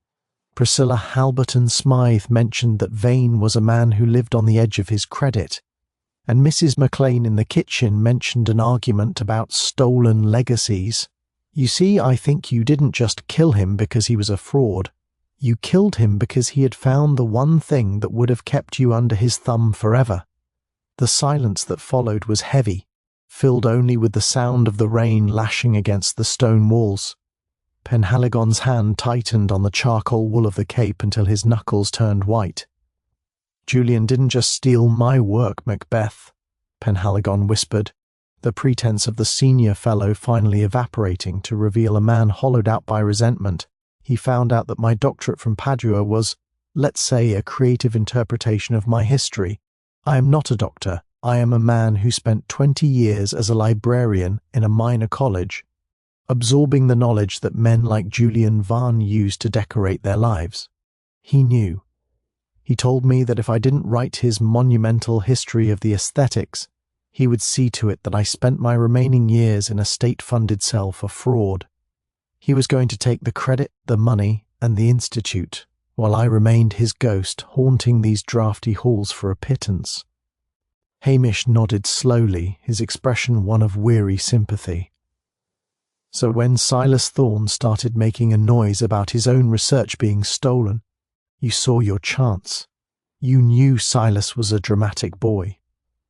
Priscilla Halberton Smythe mentioned that Vane was a man who lived on the edge of his credit, and Mrs. McLean in the kitchen mentioned an argument about stolen legacies. You see, I think you didn't just kill him because he was a fraud. You killed him because he had found the one thing that would have kept you under his thumb forever. The silence that followed was heavy, filled only with the sound of the rain lashing against the stone walls. Penhaligon's hand tightened on the charcoal wool of the cape until his knuckles turned white. "Julian didn't just steal my work, Macbeth," Penhaligon whispered, the pretense of the senior fellow finally evaporating to reveal a man hollowed out by resentment. "He found out that my doctorate from Padua was, let's say, a creative interpretation of my history. I am not a doctor. I am a man who spent 20 years as a librarian in a minor college, absorbing the knowledge that men like Julian Vane used to decorate their lives. He knew. He told me that if I didn't write his monumental history of the aesthetics, he would see to it that I spent my remaining years in a state-funded cell for fraud. He was going to take the credit, the money, and the institute, while I remained his ghost haunting these drafty halls for a pittance." Hamish nodded slowly, his expression one of weary sympathy. "So when Silas Thorne started making a noise about his own research being stolen, You saw your chance. You knew Silas was a dramatic boy,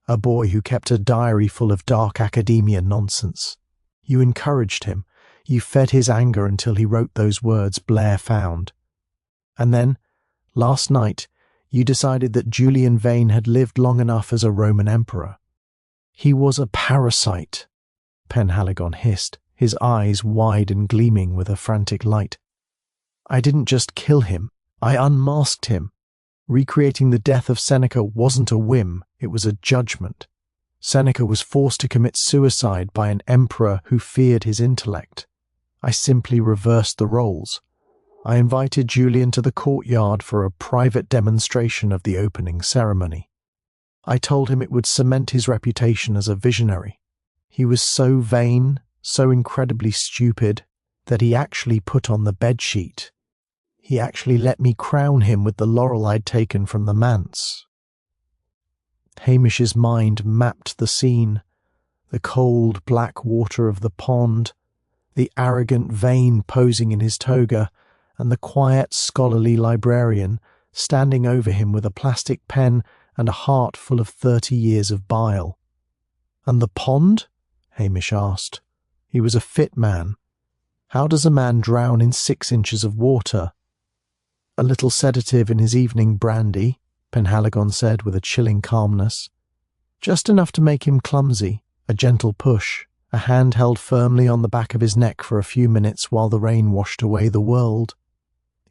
a boy who kept a diary full of dark academia nonsense. You encouraged him. You fed his anger until he wrote those words Blair found. And then, last night, you decided that Julian Vane had lived long enough as a Roman emperor. He was a parasite, Penhaligon hissed, his eyes wide and gleaming with a frantic light. I didn't just kill him, I unmasked him. Recreating the death of Seneca wasn't a whim, it was a judgment. Seneca was forced to commit suicide by an emperor who feared his intellect. I simply reversed the roles. I invited Julian to the courtyard for a private demonstration of the opening ceremony. I told him it would cement his reputation as a visionary. He was so vain, so incredibly stupid, that he actually put on the bedsheet. He actually let me crown him with the laurel I'd taken from the manse. Hamish's mind mapped the scene, the cold black water of the pond, the arrogant Vane posing in his toga, and the quiet scholarly librarian standing over him with a plastic pen and a heart full of 30 years of bile. And the pond? Hamish asked. He was a fit man. How does a man drown in 6 inches of water? A little sedative in his evening brandy, Penhaligon said with a chilling calmness. Just enough to make him clumsy, a gentle push, a hand held firmly on the back of his neck for a few minutes while the rain washed away the world.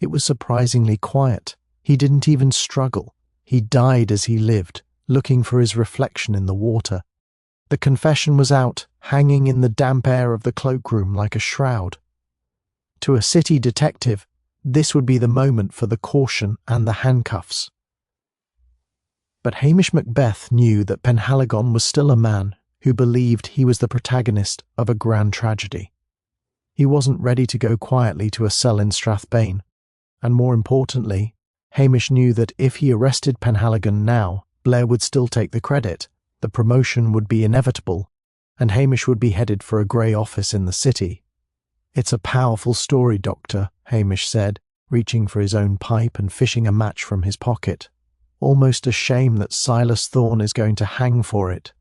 It was surprisingly quiet. He didn't even struggle. He died as he lived, looking for his reflection in the water. The confession was out, hanging in the damp air of the cloakroom like a shroud. To a city detective, this would be the moment for the caution and the handcuffs. But Hamish Macbeth knew that Penhaligon was still a man who believed he was the protagonist of a grand tragedy. He wasn't ready to go quietly to a cell in Strathbane, and more importantly, Hamish knew that if he arrested Penhaligon now, Blair would still take the credit, the promotion would be inevitable, and Hamish would be headed for a grey office in the city. It's a powerful story, Doctor, Hamish said, reaching for his own pipe and fishing a match from his pocket. Almost a shame that Silas Thorne is going to hang for it.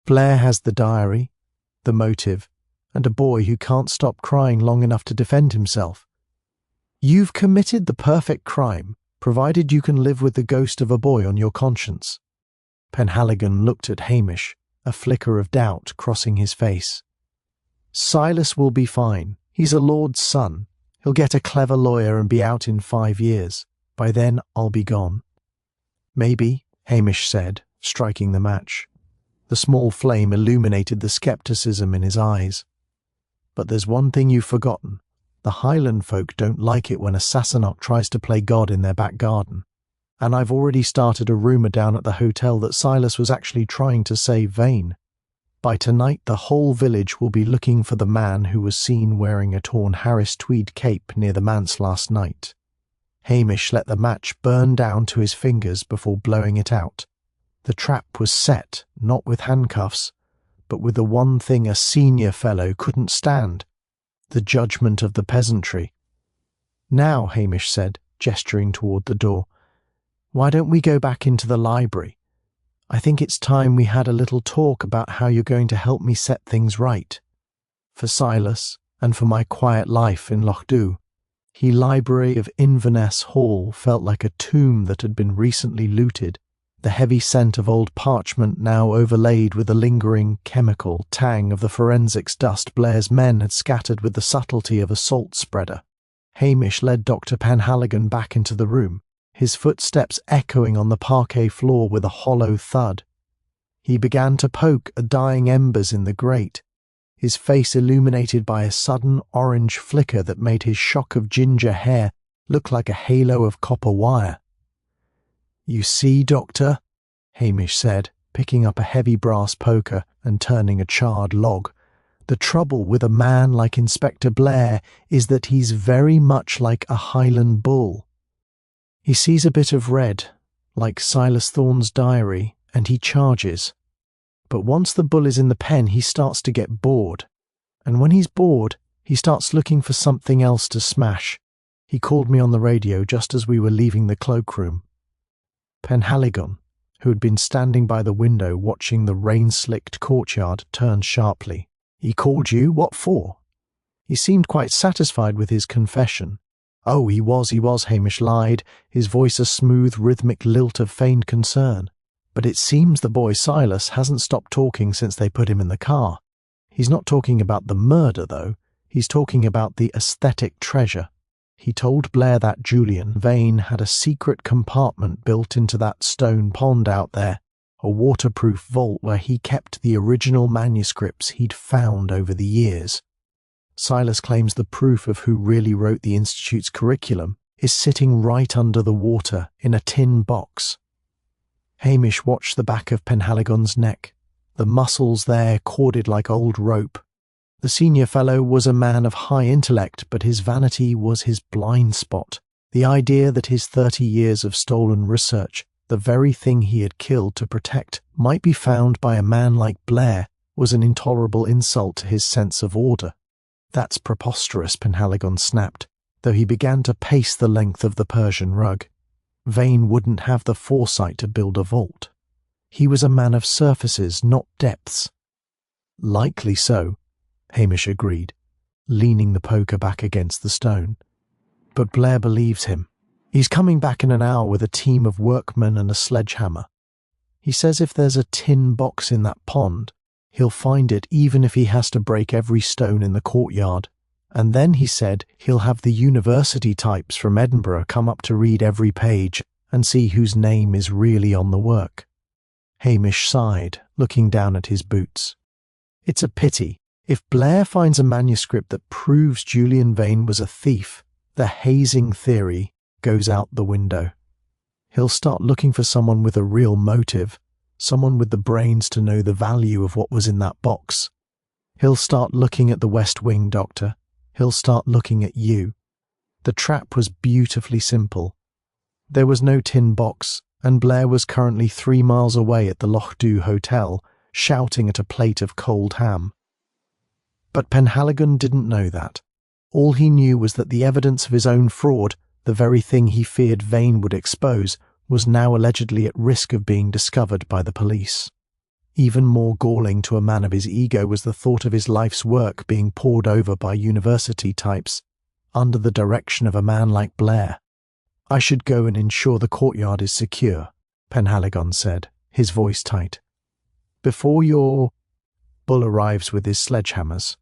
Blair has the diary, the motive, and a boy who can't stop crying long enough to defend himself. You've committed the perfect crime, provided you can live with the ghost of a boy on your conscience. Penhaligon looked at Hamish, a flicker of doubt crossing his face. Silas will be fine. He's a lord's son. He'll get a clever lawyer and be out in 5 years. By then, I'll be gone. Maybe, Hamish said, striking the match. The small flame illuminated the scepticism in his eyes. But there's one thing you've forgotten. The Highland folk don't like it when a Sassenach tries to play God in their back garden. And I've already started a rumour down at the hotel that Silas was actually trying to save Vane. By tonight the whole village will be looking for the man who was seen wearing a torn Harris tweed cape near the manse last night. Hamish let the match burn down to his fingers before blowing it out. The trap was set, not with handcuffs, but with the one thing a senior fellow couldn't stand, the judgment of the peasantry. Now, Hamish said, gesturing toward the door, why don't we go back into the library? I think it's time we had a little talk about how you're going to help me set things right. For Silas, and for my quiet life in Lochdubh. The library of Inverness Hall felt like a tomb that had been recently looted, the heavy scent of old parchment now overlaid with the lingering chemical tang of the forensics dust Blair's men had scattered with the subtlety of a salt spreader. Hamish led Dr. Penhaligon back into the room, his footsteps echoing on the parquet floor with a hollow thud. He began to poke at dying embers in the grate, his face illuminated by a sudden orange flicker that made his shock of ginger hair look like a halo of copper wire. You see, Doctor, Hamish said, picking up a heavy brass poker and turning a charred log. The trouble with a man like Inspector Blair is that he's very much like a Highland bull. He sees a bit of red, like Silas Thorne's diary, and he charges. But once the bull is in the pen, he starts to get bored. And when he's bored, he starts looking for something else to smash. He called me on the radio just as we were leaving the cloakroom. Penhaligon, who had been standing by the window watching the rain-slicked courtyard, turned sharply. He called you? What for? He seemed quite satisfied with his confession. Oh, he was, Hamish lied, his voice a smooth, rhythmic lilt of feigned concern. But it seems the boy Silas hasn't stopped talking since they put him in the car. He's not talking about the murder, though. He's talking about the aesthetic treasure. He told Blair that Julian Vane had a secret compartment built into that stone pond out there, a waterproof vault where he kept the original manuscripts he'd found over the years. Silas claims the proof of who really wrote the Institute's curriculum is sitting right under the water in a tin box. Hamish watched the back of Penhaligon's neck, the muscles there corded like old rope. The senior fellow was a man of high intellect, but his vanity was his blind spot. The idea that his 30 years of stolen research, the very thing he had killed to protect, might be found by a man like Blair was an intolerable insult to his sense of order. That's preposterous, Penhaligon snapped, though he began to pace the length of the Persian rug. Vane wouldn't have the foresight to build a vault. He was a man of surfaces, not depths. Likely so, Hamish agreed, leaning the poker back against the stone. But Blair believes him. He's coming back in an hour with a team of workmen and a sledgehammer. He says if there's a tin box in that pond, he'll find it even if he has to break every stone in the courtyard. And then he said he'll have the university types from Edinburgh come up to read every page and see whose name is really on the work. Hamish sighed, looking down at his boots. It's a pity. If Blair finds a manuscript that proves Julian Vane was a thief, the hazing theory goes out the window. He'll start looking for someone with a real motive, someone with the brains to know the value of what was in that box. He'll start looking at the West Wing, Doctor. He'll start looking at you. The trap was beautifully simple. There was no tin box, and Blair was currently 3 miles away at the Lochdubh Hotel, shouting at a plate of cold ham. But Penhaligon didn't know that. All he knew was that the evidence of his own fraud, the very thing he feared Vane would expose, was now allegedly at risk of being discovered by the police. Even more galling to a man of his ego was the thought of his life's work being pored over by university types, under the direction of a man like Blair. I should go and ensure the courtyard is secure, Penhaligon said, his voice tight. Before your Bull arrives with his sledgehammers.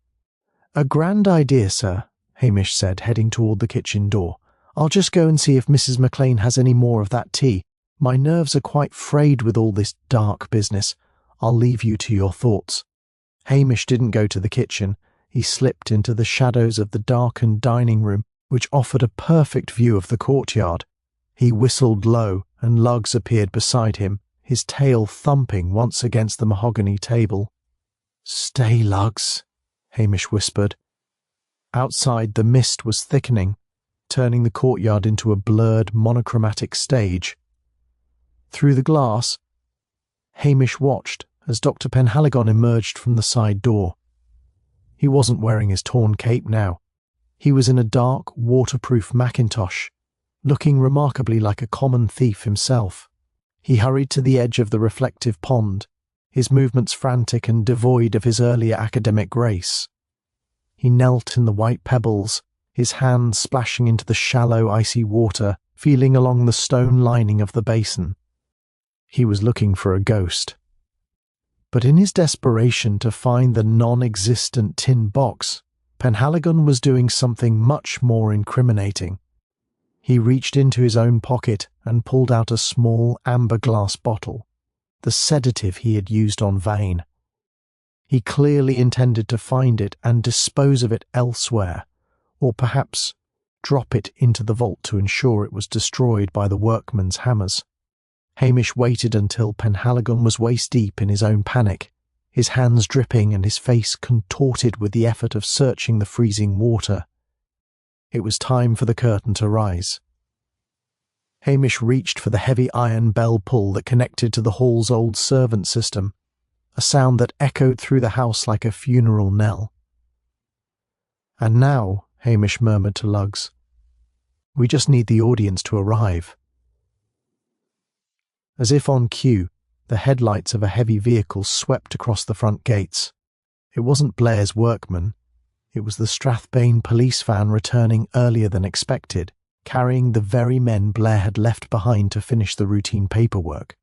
A grand idea, sir, Hamish said, heading toward the kitchen door. I'll just go and see if Mrs. McLean has any more of that tea. My nerves are quite frayed with all this dark business. I'll leave you to your thoughts. Hamish didn't go to the kitchen. He slipped into the shadows of the darkened dining room, which offered a perfect view of the courtyard. He whistled low, and Lugs appeared beside him, his tail thumping once against the mahogany table. "Stay, Lugs," Hamish whispered. Outside, the mist was thickening, turning the courtyard into a blurred, monochromatic stage. Through the glass, Hamish watched as Dr. Penhaligon emerged from the side door. He wasn't wearing his torn cape now. He was in a dark, waterproof mackintosh, looking remarkably like a common thief himself. He hurried to the edge of the reflective pond, his movements frantic and devoid of his earlier academic grace. He knelt in the white pebbles, his hands splashing into the shallow, icy water, feeling along the stone lining of the basin. He was looking for a ghost. But in his desperation to find the non-existent tin box, Penhaligon was doing something much more incriminating. He reached into his own pocket and pulled out a small amber glass bottle, the sedative he had used on Vane. He clearly intended to find it and dispose of it elsewhere, or perhaps drop it into the vault to ensure it was destroyed by the workmen's hammers. Hamish waited until Penhaligon was waist-deep in his own panic, his hands dripping and his face contorted with the effort of searching the freezing water. It was time for the curtain to rise. Hamish reached for the heavy iron bell pull that connected to the hall's old servant system, a sound that echoed through the house like a funeral knell. "And now," Hamish murmured to Lugs, We just need the audience to arrive." As if on cue, the headlights of a heavy vehicle swept across the front gates. It wasn't Blair's workman. It was the Strathbane police van returning earlier than expected, carrying the very men Blair had left behind to finish the routine paperwork.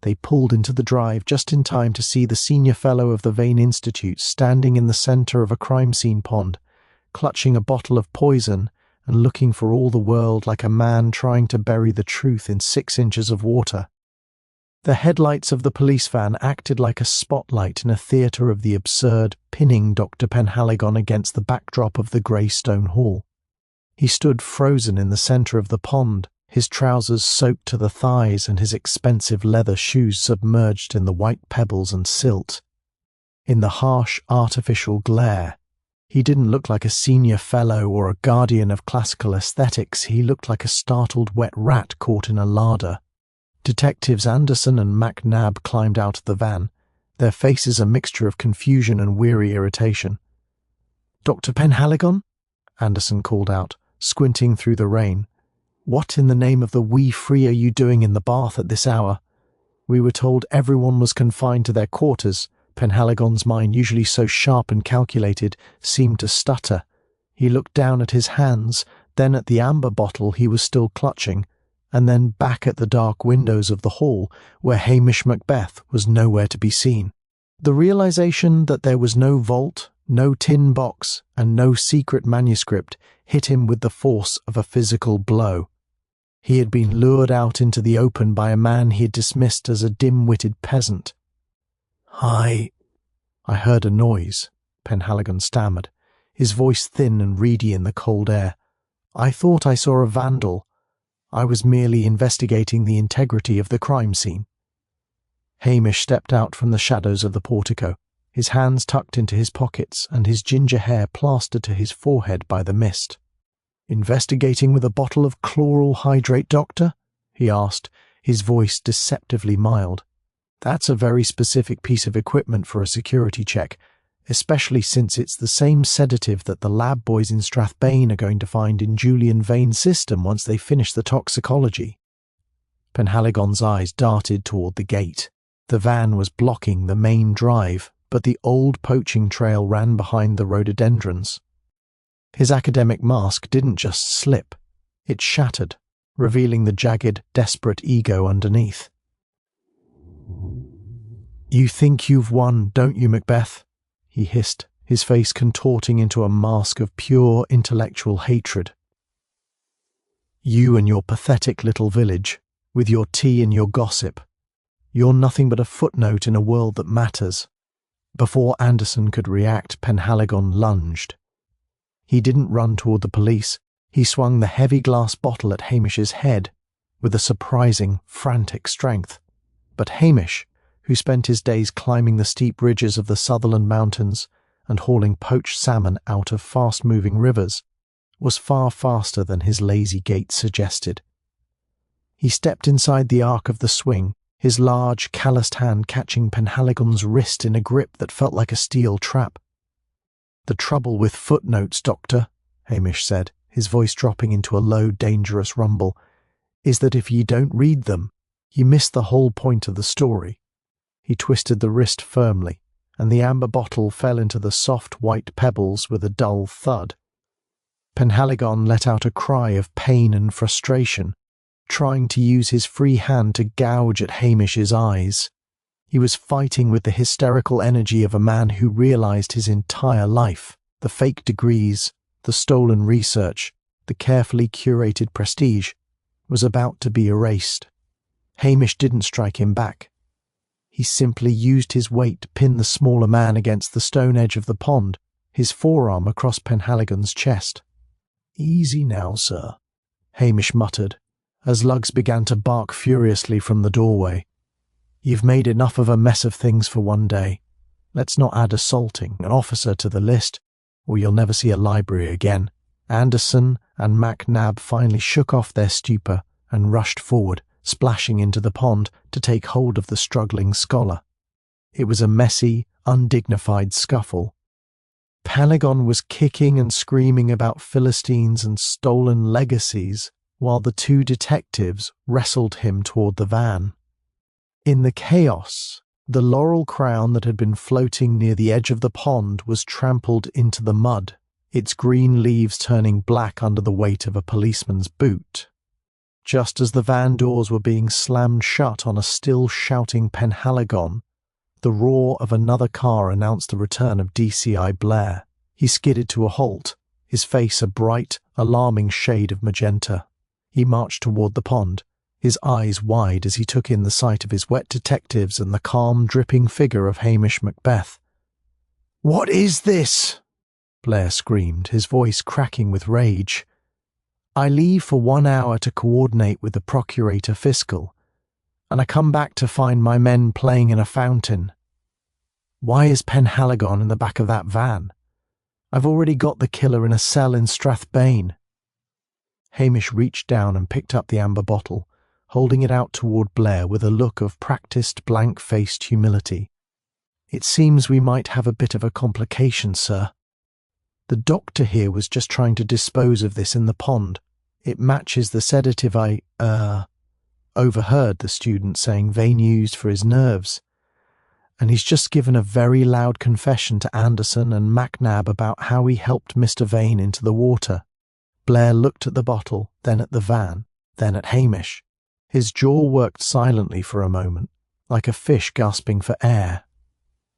They pulled into the drive just in time to see the senior fellow of the Vane Institute standing in the centre of a crime scene pond, clutching a bottle of poison and looking for all the world like a man trying to bury the truth in 6 inches of water. The headlights of the police van acted like a spotlight in a theatre of the absurd, pinning Dr. Penhaligon against the backdrop of the grey stone hall. He stood frozen in the centre of the pond, his trousers soaked to the thighs and his expensive leather shoes submerged in the white pebbles and silt. In the harsh, artificial glare, he didn't look like a senior fellow or a guardian of classical aesthetics. He looked like a startled wet rat caught in a larder. Detectives Anderson and Macnab climbed out of the van, their faces a mixture of confusion and weary irritation. "Dr. Penhaligon?" Anderson called out, squinting through the rain. "What in the name of the wee free are you doing in the bath at this hour? We were told everyone was confined to their quarters." Penhaligon's mind, usually so sharp and calculated, seemed to stutter. He looked down at his hands, then at the amber bottle he was still clutching, and then back at the dark windows of the hall, where Hamish Macbeth was nowhere to be seen. The realization that there was no vault, no tin box, and no secret manuscript hit him with the force of a physical blow. He had been lured out into the open by a man he had dismissed as a dim-witted peasant. "I heard a noise," Penhaligon stammered, his voice thin and reedy in the cold air. "I thought I saw a vandal. I was merely investigating the integrity of the crime scene." Hamish stepped out from the shadows of the portico, his hands tucked into his pockets and his ginger hair plastered to his forehead by the mist. "Investigating with a bottle of chloral hydrate, Doctor?" he asked, his voice deceptively mild. "That's a very specific piece of equipment for a security check, especially since it's the same sedative that the lab boys in Strathbane are going to find in Julian Vane's system once they finish the toxicology." Penhaligon's eyes darted toward the gate. The van was blocking the main drive, but the old poaching trail ran behind the rhododendrons. His academic mask didn't just slip, it shattered, revealing the jagged, desperate ego underneath. "You think you've won, don't you, Macbeth?" he hissed, his face contorting into a mask of pure intellectual hatred. "You and your pathetic little village, with your tea and your gossip. You're nothing but a footnote in a world that matters." Before Anderson could react, Penhaligon lunged. He didn't run toward the police. He swung the heavy glass bottle at Hamish's head with a surprising, frantic strength. But Hamish, who spent his days climbing the steep ridges of the Sutherland Mountains and hauling poached salmon out of fast-moving rivers, was far faster than his lazy gait suggested. He stepped inside the arc of the swing, his large, calloused hand catching Penhaligon's wrist in a grip that felt like a steel trap. "The trouble with footnotes, Doctor," Hamish said, his voice dropping into a low, dangerous rumble, "is that if you don't read them, you miss the whole point of the story." He twisted the wrist firmly, and the amber bottle fell into the soft white pebbles with a dull thud. Penhaligon let out a cry of pain and frustration, trying to use his free hand to gouge at Hamish's eyes. He was fighting with the hysterical energy of a man who realized his entire life, the fake degrees, the stolen research, the carefully curated prestige, was about to be erased. Hamish didn't strike him back. He simply used his weight to pin the smaller man against the stone edge of the pond, his forearm across Penhaligon's chest. "Easy now, sir," Hamish muttered, as lugs began to bark furiously from the doorway. "You've made enough of a mess of things for one day. Let's not add assaulting an officer to the list, or you'll never see a library again." Anderson and Macnab finally shook off their stupor and rushed forward, splashing into the pond to take hold of the struggling scholar. It was a messy, undignified scuffle. Pentagon was kicking and screaming about Philistines and stolen legacies while the two detectives wrestled him toward the van. In the chaos, the laurel crown that had been floating near the edge of the pond was trampled into the mud, its green leaves turning black under the weight of a policeman's boot. Just as the van doors were being slammed shut on a still shouting Penhaligon, the roar of another car announced the return of DCI Blair. He skidded to a halt, his face a bright, alarming shade of magenta. He marched toward the pond, his eyes wide as he took in the sight of his wet detectives and the calm, dripping figure of Hamish Macbeth. "What is this?" Blair screamed, his voice cracking with rage. "I leave for 1 hour to coordinate with the Procurator Fiscal, and I come back to find my men playing in a fountain. Why is Penhaligon in the back of that van? I've already got the killer in a cell in Strathbane." Hamish reached down and picked up the amber bottle, holding it out toward Blair with a look of practiced, blank-faced humility. "It seems we might have a bit of a complication, sir. The doctor here was just trying to dispose of this in the pond. It matches the sedative I, overheard the student saying Vane used for his nerves. And he's just given a very loud confession to Anderson and McNabb about how he helped Mr. Vane into the water." Blair looked at the bottle, then at the van, then at Hamish. His jaw worked silently for a moment, like a fish gasping for air.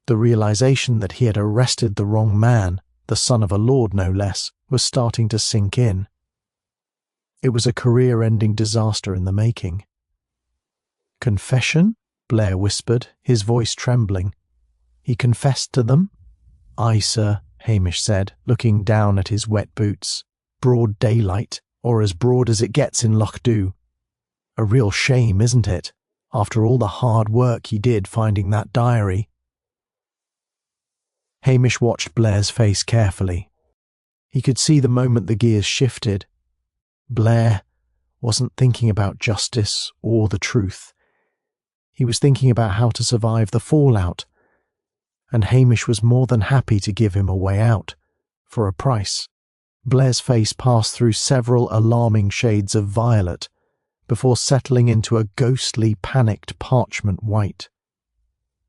The realization that he had arrested the wrong man, the son of a lord no less, was starting to sink in. It was a career-ending disaster in the making. "Confession?" Blair whispered, his voice trembling. "He confessed to them?" "Aye, sir," Hamish said, looking down at his wet boots. "Broad daylight, or as broad as it gets in Lochdubh. A real shame, isn't it, after all the hard work he did finding that diary?" Hamish watched Blair's face carefully. He could see the moment the gears shifted. Blair wasn't thinking about justice or the truth. He was thinking about how to survive the fallout, and Hamish was more than happy to give him a way out, for a price. Blair's face passed through several alarming shades of violet before settling into a ghostly, panicked parchment white.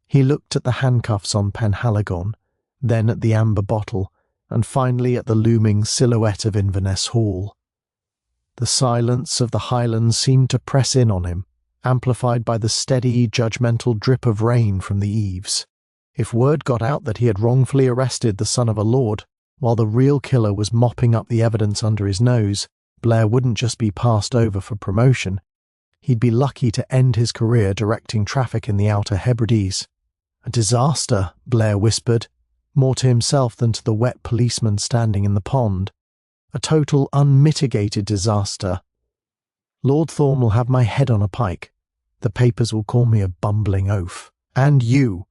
He looked at the handcuffs on Penhaligon, then at the amber bottle, and finally at the looming silhouette of Inverness Hall. The silence of the Highlands seemed to press in on him, amplified by the steady, judgmental drip of rain from the eaves. If word got out that he had wrongfully arrested the son of a lord, while the real killer was mopping up the evidence under his nose, Blair wouldn't just be passed over for promotion. He'd be lucky to end his career directing traffic in the Outer Hebrides. "A disaster," Blair whispered, more to himself than to the wet policeman standing in the pond. "A total, unmitigated disaster. Lord Thorne will have my head on a pike. The papers will call me a bumbling oaf. And you,"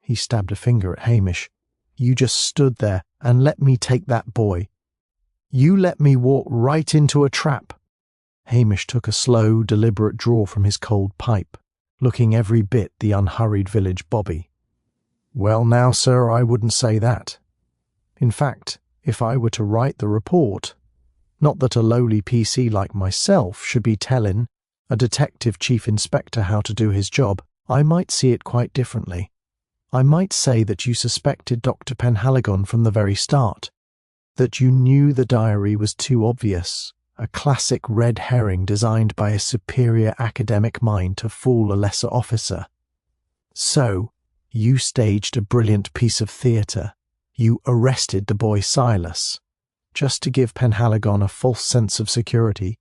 he stabbed a finger at Hamish, "you just stood there and let me take that boy. You let me walk right into a trap." Hamish took a slow, deliberate draw from his cold pipe, looking every bit the unhurried village bobby. "Well now, sir, I wouldn't say that. In fact, if I were to write the report, not that a lowly PC like myself should be telling a detective chief inspector how to do his job, I might see it quite differently. I might say that you suspected Dr. Penhaligon from the very start, that you knew the diary was too obvious, a classic red herring designed by a superior academic mind to fool a lesser officer. So, you staged a brilliant piece of theatre. You arrested the boy Silas, just to give Penhaligon a false sense of security,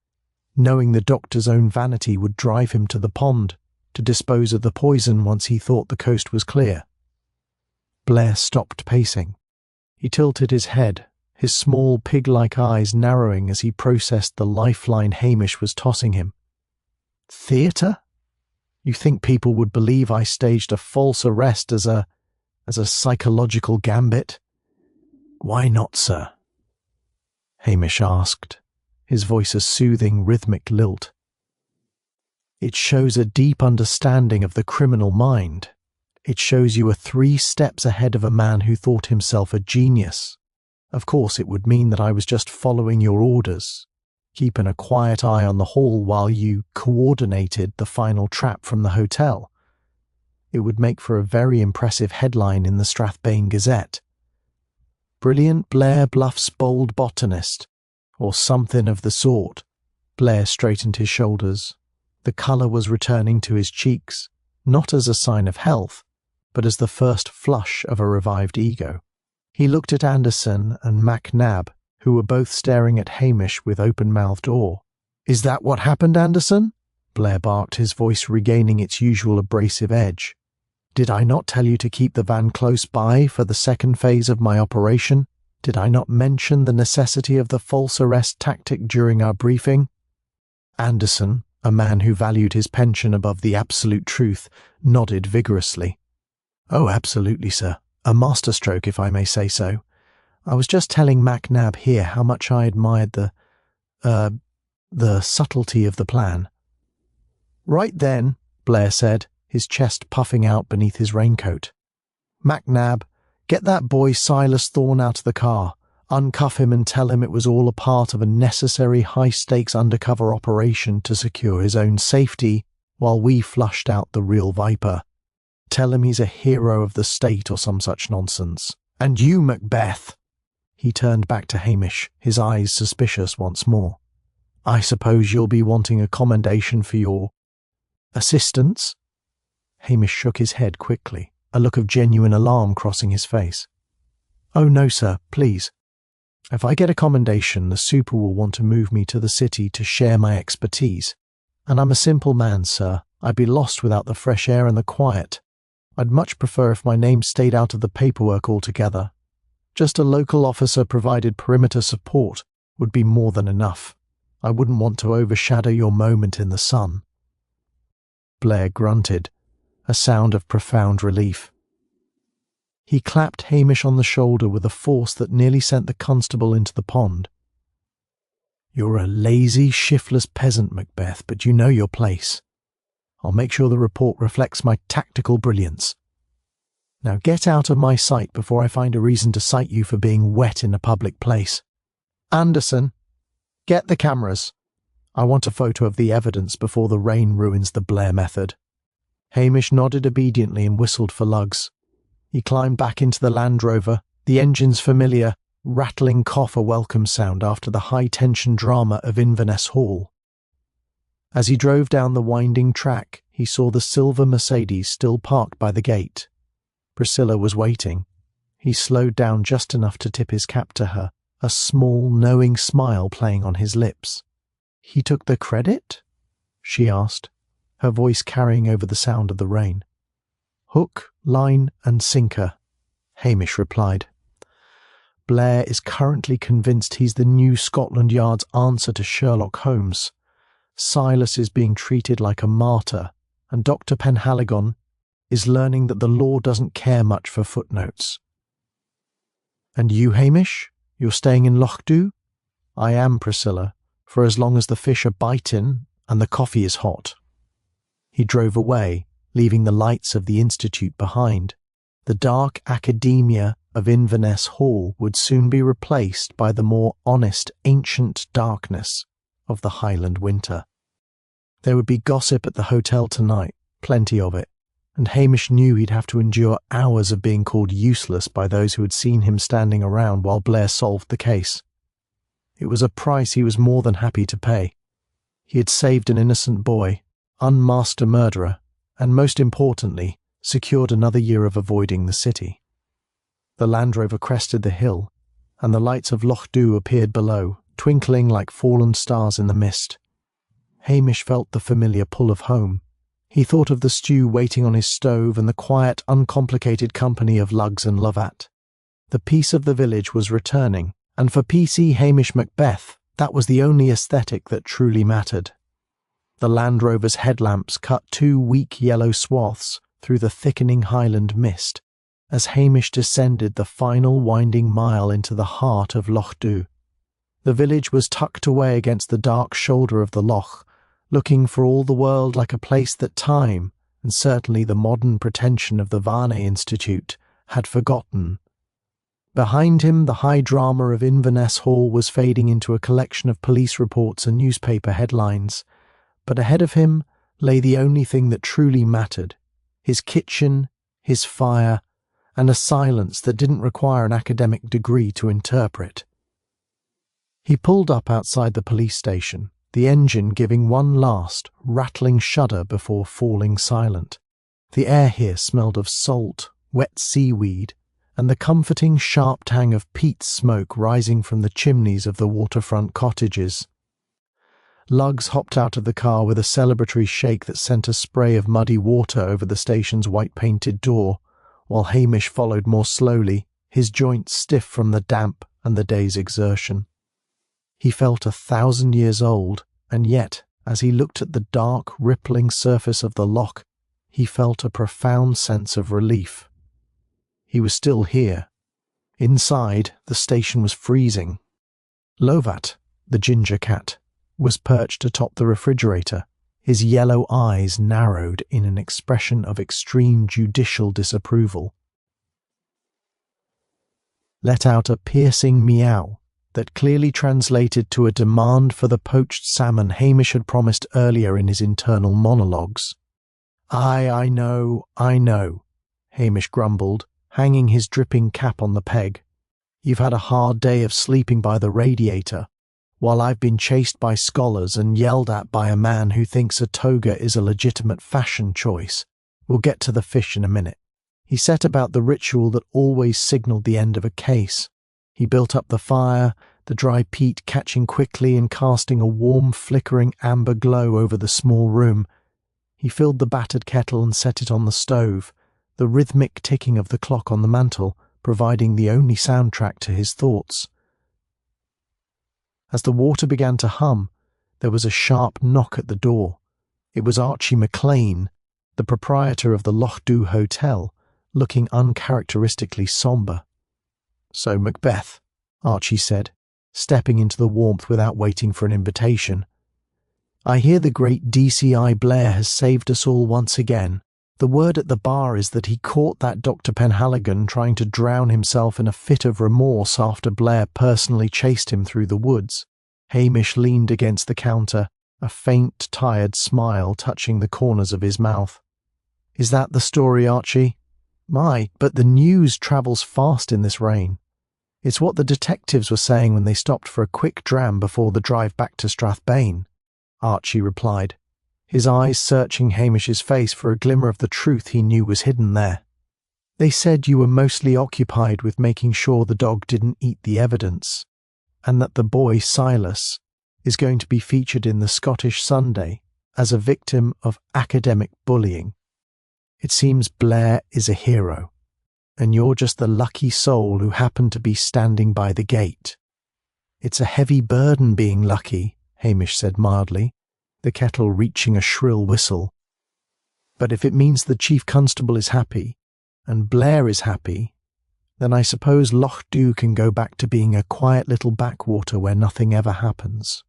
knowing the doctor's own vanity would drive him to the pond to dispose of the poison once he thought the coast was clear. Blair stopped pacing. He tilted his head, his small pig-like eyes narrowing as he processed the lifeline Hamish was tossing him. "Theatre? You think people would believe I staged a false arrest as a psychological gambit?" "Why not, sir?" Hamish asked, his voice a soothing, rhythmic lilt. "It shows a deep understanding of the criminal mind. It shows you are 3 steps ahead of a man who thought himself a genius, Of course, it would mean that I was just following your orders, keeping a quiet eye on the hall while you coordinated the final trap from the hotel. It would make for a very impressive headline in the Strathbane Gazette. Brilliant Blair bluffs bold botanist, or something of the sort. Blair straightened his shoulders. The colour was returning to his cheeks, not as a sign of health, but as the first flush of a revived ego. He looked at Anderson and MacNab, who were both staring at Hamish with open-mouthed awe. "Is that what happened, Anderson?" Blair barked, his voice regaining its usual abrasive edge. "Did I not tell you to keep the van close by for the second phase of my operation? Did I not mention the necessity of the false arrest tactic during our briefing?" Anderson, a man who valued his pension above the absolute truth, nodded vigorously. "Oh, absolutely, sir. A masterstroke, if I may say so. I was just telling MacNab here how much I admired the subtlety of the plan." "Right then," Blair said, his chest puffing out beneath his raincoat. "MacNab, get that boy Silas Thorne out of the car, uncuff him and tell him it was all a part of a necessary high-stakes undercover operation to secure his own safety while we flushed out the real Viper. Tell him he's a hero of the state or some such nonsense. And you, Macbeth." He turned back to Hamish, his eyes suspicious once more. "I suppose you'll be wanting a commendation for your assistance?" Hamish shook his head quickly, a look of genuine alarm crossing his face. "Oh, no, sir, please. If I get a commendation, the super will want to move me to the city to share my expertise. And I'm a simple man, sir. I'd be lost without the fresh air and the quiet. I'd much prefer if my name stayed out of the paperwork altogether. Just a local officer provided perimeter support would be more than enough. I wouldn't want to overshadow your moment in the sun." Blair grunted, a sound of profound relief. He clapped Hamish on the shoulder with a force that nearly sent the constable into the pond. "You're a lazy, shiftless peasant, Macbeth, but you know your place. I'll make sure the report reflects my tactical brilliance. Now get out of my sight before I find a reason to cite you for being wet in a public place. Anderson, get the cameras. I want a photo of the evidence before the rain ruins the Blair method." Hamish nodded obediently and whistled for lugs. He climbed back into the Land Rover, the engine's familiar, rattling cough a welcome sound after the high-tension drama of Inverness Hall. As he drove down the winding track, he saw the silver Mercedes still parked by the gate. Priscilla was waiting. He slowed down just enough to tip his cap to her, a small, knowing smile playing on his lips. "He took the credit?" she asked, her voice carrying over the sound of the rain. "Hook, line, and sinker," Hamish replied. "Blair is currently convinced he's the new Scotland Yard's answer to Sherlock Holmes. Silas is being treated like a martyr, and Dr. Penhaligon is learning that the law doesn't care much for footnotes." "And you, Hamish? You're staying in Lochdubh?" "I am, Priscilla, for as long as the fish are biting and the coffee is hot." He drove away, leaving the lights of the Institute behind. The dark academia of Inverness Hall would soon be replaced by the more honest, ancient darkness of the Highland winter. There would be gossip at the hotel tonight, plenty of it, and Hamish knew he'd have to endure hours of being called useless by those who had seen him standing around while Blair solved the case. It was a price he was more than happy to pay. He had saved an innocent boy, unmasked a murderer, and most importantly, secured another year of avoiding the city. The Land Rover crested the hill, and the lights of Lochdubh appeared below, twinkling like fallen stars in the mist. Hamish felt the familiar pull of home. He thought of the stew waiting on his stove and the quiet, uncomplicated company of lugs and Lovat. The peace of the village was returning, and for PC Hamish Macbeth, that was the only aesthetic that truly mattered. The Land Rover's headlamps cut two weak yellow swaths through the thickening Highland mist as Hamish descended the final winding mile into the heart of Lochdubh. The village was tucked away against the dark shoulder of the loch, looking for all the world like a place that time, and certainly the modern pretension of the Vane Institute, had forgotten. Behind him, the high drama of Inverness Hall was fading into a collection of police reports and newspaper headlines, but ahead of him lay the only thing that truly mattered: his kitchen, his fire, and a silence that didn't require an academic degree to interpret. He pulled up outside the police station, the engine giving one last, rattling shudder before falling silent. The air here smelled of salt, wet seaweed, and the comforting sharp tang of peat smoke rising from the chimneys of the waterfront cottages. Lugs hopped out of the car with a celebratory shake that sent a spray of muddy water over the station's white-painted door, while Hamish followed more slowly, his joints stiff from the damp and the day's exertion. He felt 1,000 years old, and yet, as he looked at the dark, rippling surface of the loch, he felt a profound sense of relief. He was still here. Inside, the station was freezing. Lovat, the ginger cat, was perched atop the refrigerator, his yellow eyes narrowed in an expression of extreme judicial disapproval. Let out a piercing meow that clearly translated to a demand for the poached salmon Hamish had promised earlier in his internal monologues. I know," Hamish grumbled, hanging his dripping cap on the peg. "You've had a hard day of sleeping by the radiator, while I've been chased by scholars and yelled at by a man who thinks a toga is a legitimate fashion choice. We'll get to the fish in a minute." He set about the ritual that always signalled the end of a case. He built up the fire, the dry peat catching quickly and casting a warm, flickering amber glow over the small room. He filled the battered kettle and set it on the stove, the rhythmic ticking of the clock on the mantel providing the only soundtrack to his thoughts. As the water began to hum, there was a sharp knock at the door. It was Archie McLean, the proprietor of the Lochdubh Hotel, looking uncharacteristically sombre. "So, Macbeth," Archie said, stepping into the warmth without waiting for an invitation. "I hear the great DCI Blair has saved us all once again. The word at the bar is that he caught that Dr. Penhaligon trying to drown himself in a fit of remorse after Blair personally chased him through the woods." Hamish leaned against the counter, a faint, tired smile touching the corners of his mouth. "Is that the story, Archie? My, but the news travels fast in this rain. It's what the detectives were saying when they stopped for a quick dram before the drive back to Strathbane," Archie replied, his eyes searching Hamish's face for a glimmer of the truth he knew was hidden there. "They said you were mostly occupied with making sure the dog didn't eat the evidence, and that the boy, Silas, is going to be featured in the Scottish Sunday as a victim of academic bullying. It seems Blair is a hero, and you're just the lucky soul who happened to be standing by the gate." "It's a heavy burden being lucky," Hamish said mildly, the kettle reaching a shrill whistle. "But if it means the chief constable is happy, and Blair is happy, then I suppose Lochdubh can go back to being a quiet little backwater where nothing ever happens.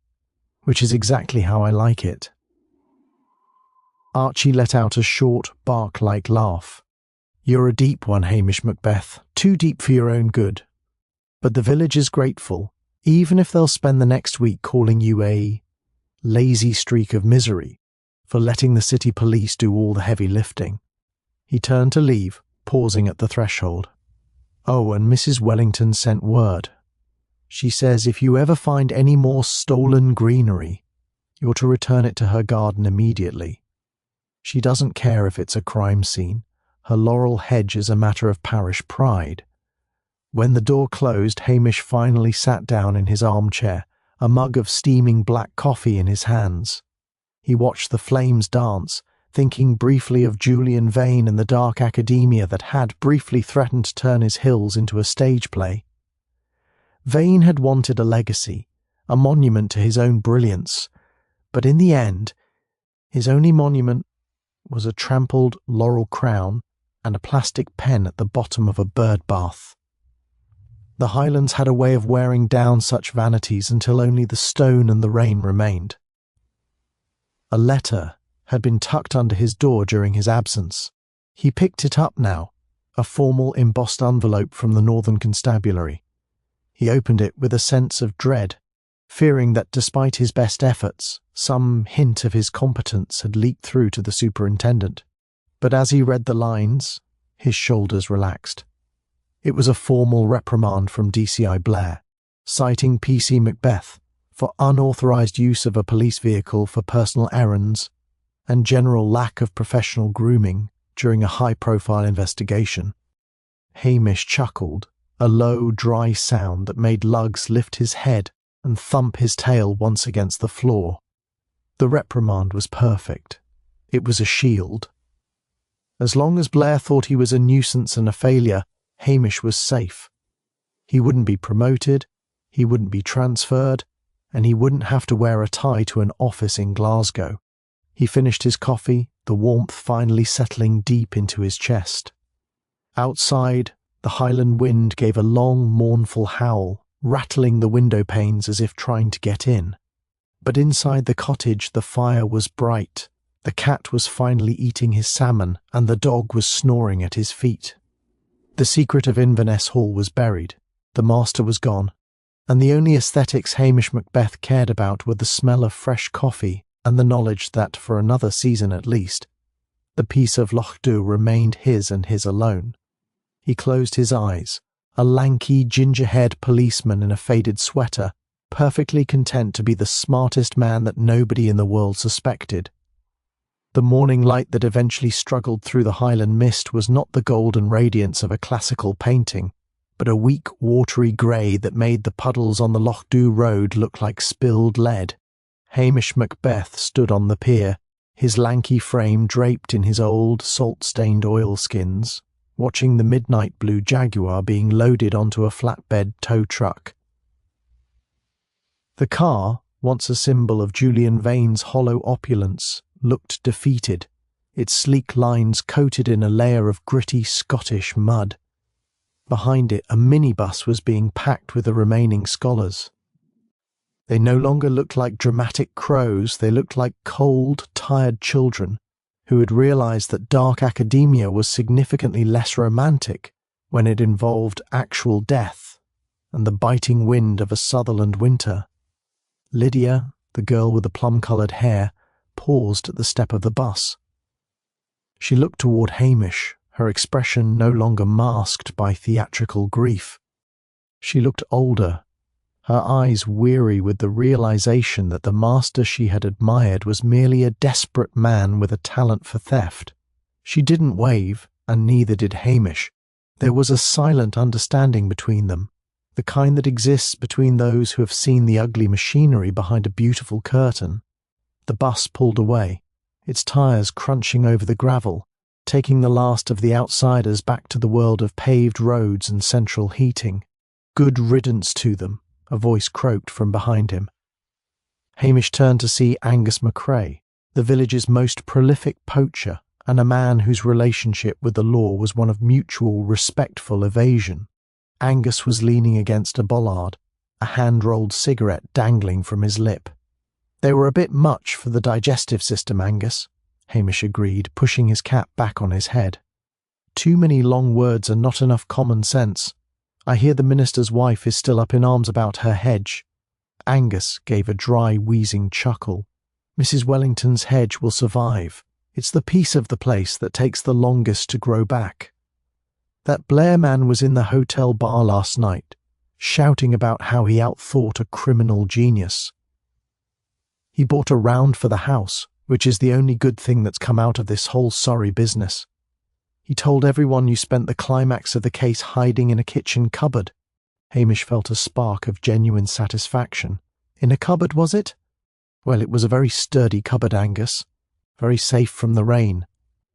Which is exactly how I like it." Archie let out a short, bark-like laugh. "You're a deep one, Hamish Macbeth, too deep for your own good. But the village is grateful, even if they'll spend the next week calling you a lazy streak of misery for letting the city police do all the heavy lifting." He turned to leave, pausing at the threshold. "Oh, and Mrs. Wellington sent word. She says if you ever find any more stolen greenery, you're to return it to her garden immediately. She doesn't care if it's a crime scene. Her laurel hedge is a matter of parish pride." When the door closed, Hamish finally sat down in his armchair, a mug of steaming black coffee in his hands. He watched the flames dance, thinking briefly of Julian Vane and the dark academia that had briefly threatened to turn his hills into a stage play. Vane had wanted a legacy, a monument to his own brilliance, but in the end, his only monument was a trampled laurel crown and a plastic pen at the bottom of a bird bath. The Highlands had a way of wearing down such vanities until only the stone and the rain remained. A letter had been tucked under his door during his absence. He picked it up now, a formal embossed envelope from the Northern Constabulary. He opened it with a sense of dread, fearing that despite his best efforts, some hint of his competence had leaked through to the superintendent. But as he read the lines, his shoulders relaxed. It was a formal reprimand from DCI Blair, citing PC Macbeth for unauthorized use of a police vehicle for personal errands and general lack of professional grooming during a high-profile investigation. Hamish chuckled, a low, dry sound that made Lugs lift his head and thump his tail once against the floor. The reprimand was perfect. It was a shield. As long as Blair thought he was a nuisance and a failure, Hamish was safe. He wouldn't be promoted, he wouldn't be transferred, and he wouldn't have to wear a tie to an office in Glasgow. He finished his coffee, the warmth finally settling deep into his chest. Outside, the Highland wind gave a long, mournful howl, rattling the window panes as if trying to get in. But inside the cottage the fire was bright, the cat was finally eating his salmon, and the dog was snoring at his feet. The secret of Inverness Hall was buried, the master was gone, and the only aesthetics Hamish Macbeth cared about were the smell of fresh coffee and the knowledge that, for another season at least, the piece of Lochdubh remained his and his alone. He closed his eyes, a lanky, ginger-haired policeman in a faded sweater, perfectly content to be the smartest man that nobody in the world suspected. The morning light that eventually struggled through the Highland mist was not the golden radiance of a classical painting, but a weak, watery grey that made the puddles on the Lochdubh road look like spilled lead. Hamish Macbeth stood on the pier, his lanky frame draped in his old, salt-stained oilskins, watching the midnight blue Jaguar being loaded onto a flatbed tow truck. The car, once a symbol of Julian Vane's hollow opulence, looked defeated, its sleek lines coated in a layer of gritty Scottish mud. Behind it, a minibus was being packed with the remaining scholars. They no longer looked like dramatic crows, they looked like cold, tired children who had realized that dark academia was significantly less romantic when it involved actual death and the biting wind of a Sutherland winter. Lydia, the girl with the plum-coloured hair, paused at the step of the bus. She looked toward Hamish, her expression no longer masked by theatrical grief. She looked older, her eyes weary with the realization that the master she had admired was merely a desperate man with a talent for theft. She didn't wave, and neither did Hamish. There was a silent understanding between them, the kind that exists between those who have seen the ugly machinery behind a beautiful curtain. The bus pulled away, its tyres crunching over the gravel, taking the last of the outsiders back to the world of paved roads and central heating. Good riddance to them, a voice croaked from behind him. Hamish turned to see Angus McRae, the village's most prolific poacher, and a man whose relationship with the law was one of mutual, respectful evasion. Angus was leaning against a bollard, a hand-rolled cigarette dangling from his lip. "They were a bit much for the digestive system, Angus," Hamish agreed, pushing his cap back on his head. "Too many long words and not enough common sense. I hear the minister's wife is still up in arms about her hedge." Angus gave a dry, wheezing chuckle. "Mrs. Wellington's hedge will survive. It's the peace of the place that takes the longest to grow back. That Blair man was in the hotel bar last night, shouting about how he outthought a criminal genius. He bought a round for the house, which is the only good thing that's come out of this whole sorry business. He told everyone you spent the climax of the case hiding in a kitchen cupboard." Hamish felt a spark of genuine satisfaction. "In a cupboard, was it?" "Well, it was a very sturdy cupboard, Angus. Very safe from the rain."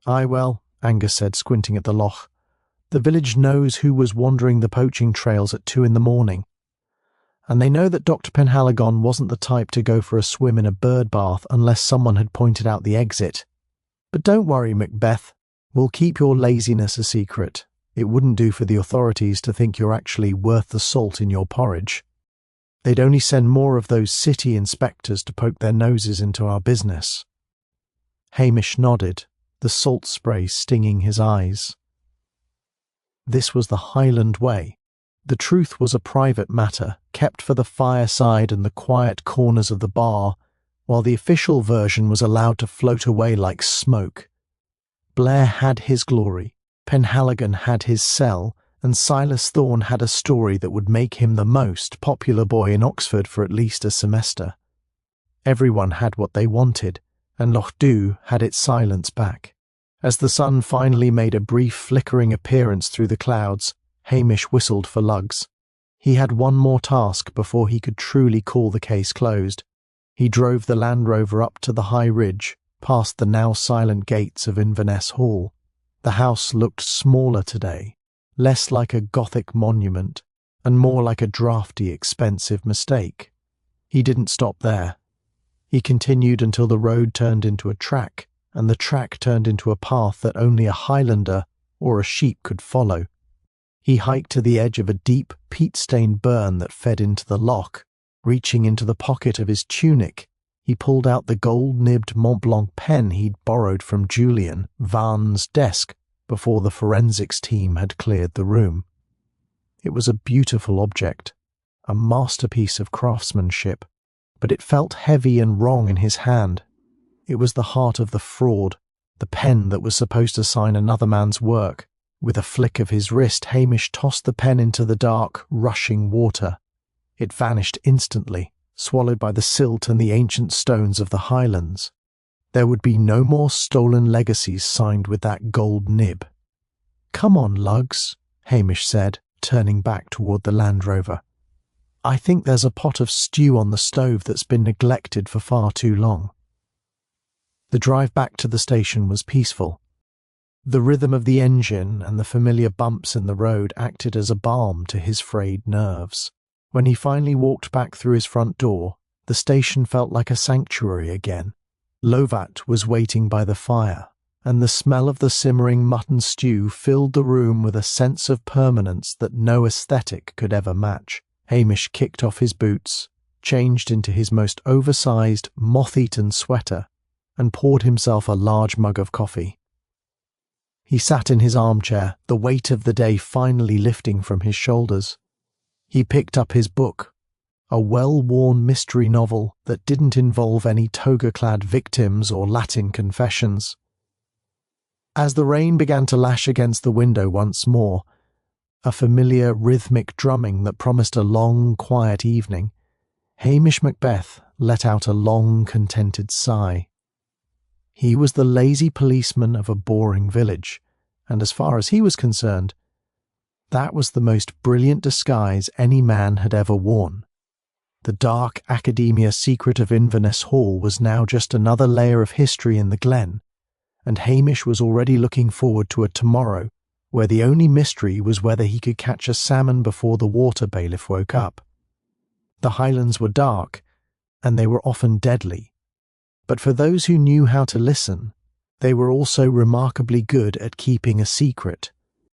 "Aye, well," Angus said, squinting at the loch. "The village knows who was wandering the poaching trails at 2 a.m, and they know that Dr. Penhaligon wasn't the type to go for a swim in a bird bath unless someone had pointed out the exit. But don't worry, Macbeth. We'll keep your laziness a secret. It wouldn't do for the authorities to think you're actually worth the salt in your porridge. They'd only send more of those city inspectors to poke their noses into our business." Hamish nodded, the salt spray stinging his eyes. This was the Highland way. The truth was a private matter, kept for the fireside and the quiet corners of the bar, while the official version was allowed to float away like smoke. Blair had his glory, Penhaligon had his cell, and Silas Thorne had a story that would make him the most popular boy in Oxford for at least a semester. Everyone had what they wanted, and Lochdubh had its silence back. As the sun finally made a brief flickering appearance through the clouds, Hamish whistled for lugs. He had one more task before he could truly call the case closed. He drove the Land Rover up to the high ridge, past the now silent gates of Inverness Hall. The house looked smaller today, less like a Gothic monument, and more like a drafty, expensive mistake. He didn't stop there. He continued until the road turned into a track, and the track turned into a path that only a Highlander or a sheep could follow. He hiked to the edge of a deep, peat-stained burn that fed into the loch. Reaching into the pocket of his tunic, he pulled out the gold-nibbed Mont Blanc pen he'd borrowed from Julian Vane's desk before the forensics team had cleared the room. It was a beautiful object, a masterpiece of craftsmanship, but it felt heavy and wrong in his hand. It was the heart of the fraud, the pen that was supposed to sign another man's work. With a flick of his wrist, Hamish tossed the pen into the dark, rushing water. It vanished instantly, swallowed by the silt and the ancient stones of the Highlands. There would be no more stolen legacies signed with that gold nib. "Come on, lugs," Hamish said, turning back toward the Land Rover. "I think there's a pot of stew on the stove that's been neglected for far too long." The drive back to the station was peaceful. The rhythm of the engine and the familiar bumps in the road acted as a balm to his frayed nerves. When he finally walked back through his front door, the station felt like a sanctuary again. Lovat was waiting by the fire, and the smell of the simmering mutton stew filled the room with a sense of permanence that no aesthetic could ever match. Hamish kicked off his boots, changed into his most oversized, moth-eaten sweater, and poured himself a large mug of coffee. He sat in his armchair, the weight of the day finally lifting from his shoulders. He picked up his book, a well-worn mystery novel that didn't involve any toga-clad victims or Latin confessions. As the rain began to lash against the window once more, a familiar rhythmic drumming that promised a long, quiet evening, Hamish Macbeth let out a long, contented sigh. He was the lazy policeman of a boring village, and as far as he was concerned, that was the most brilliant disguise any man had ever worn. The dark academia secret of Inverness Hall was now just another layer of history in the glen, and Hamish was already looking forward to a tomorrow where the only mystery was whether he could catch a salmon before the water bailiff woke up. The Highlands were dark, and they were often deadly. But for those who knew how to listen, they were also remarkably good at keeping a secret.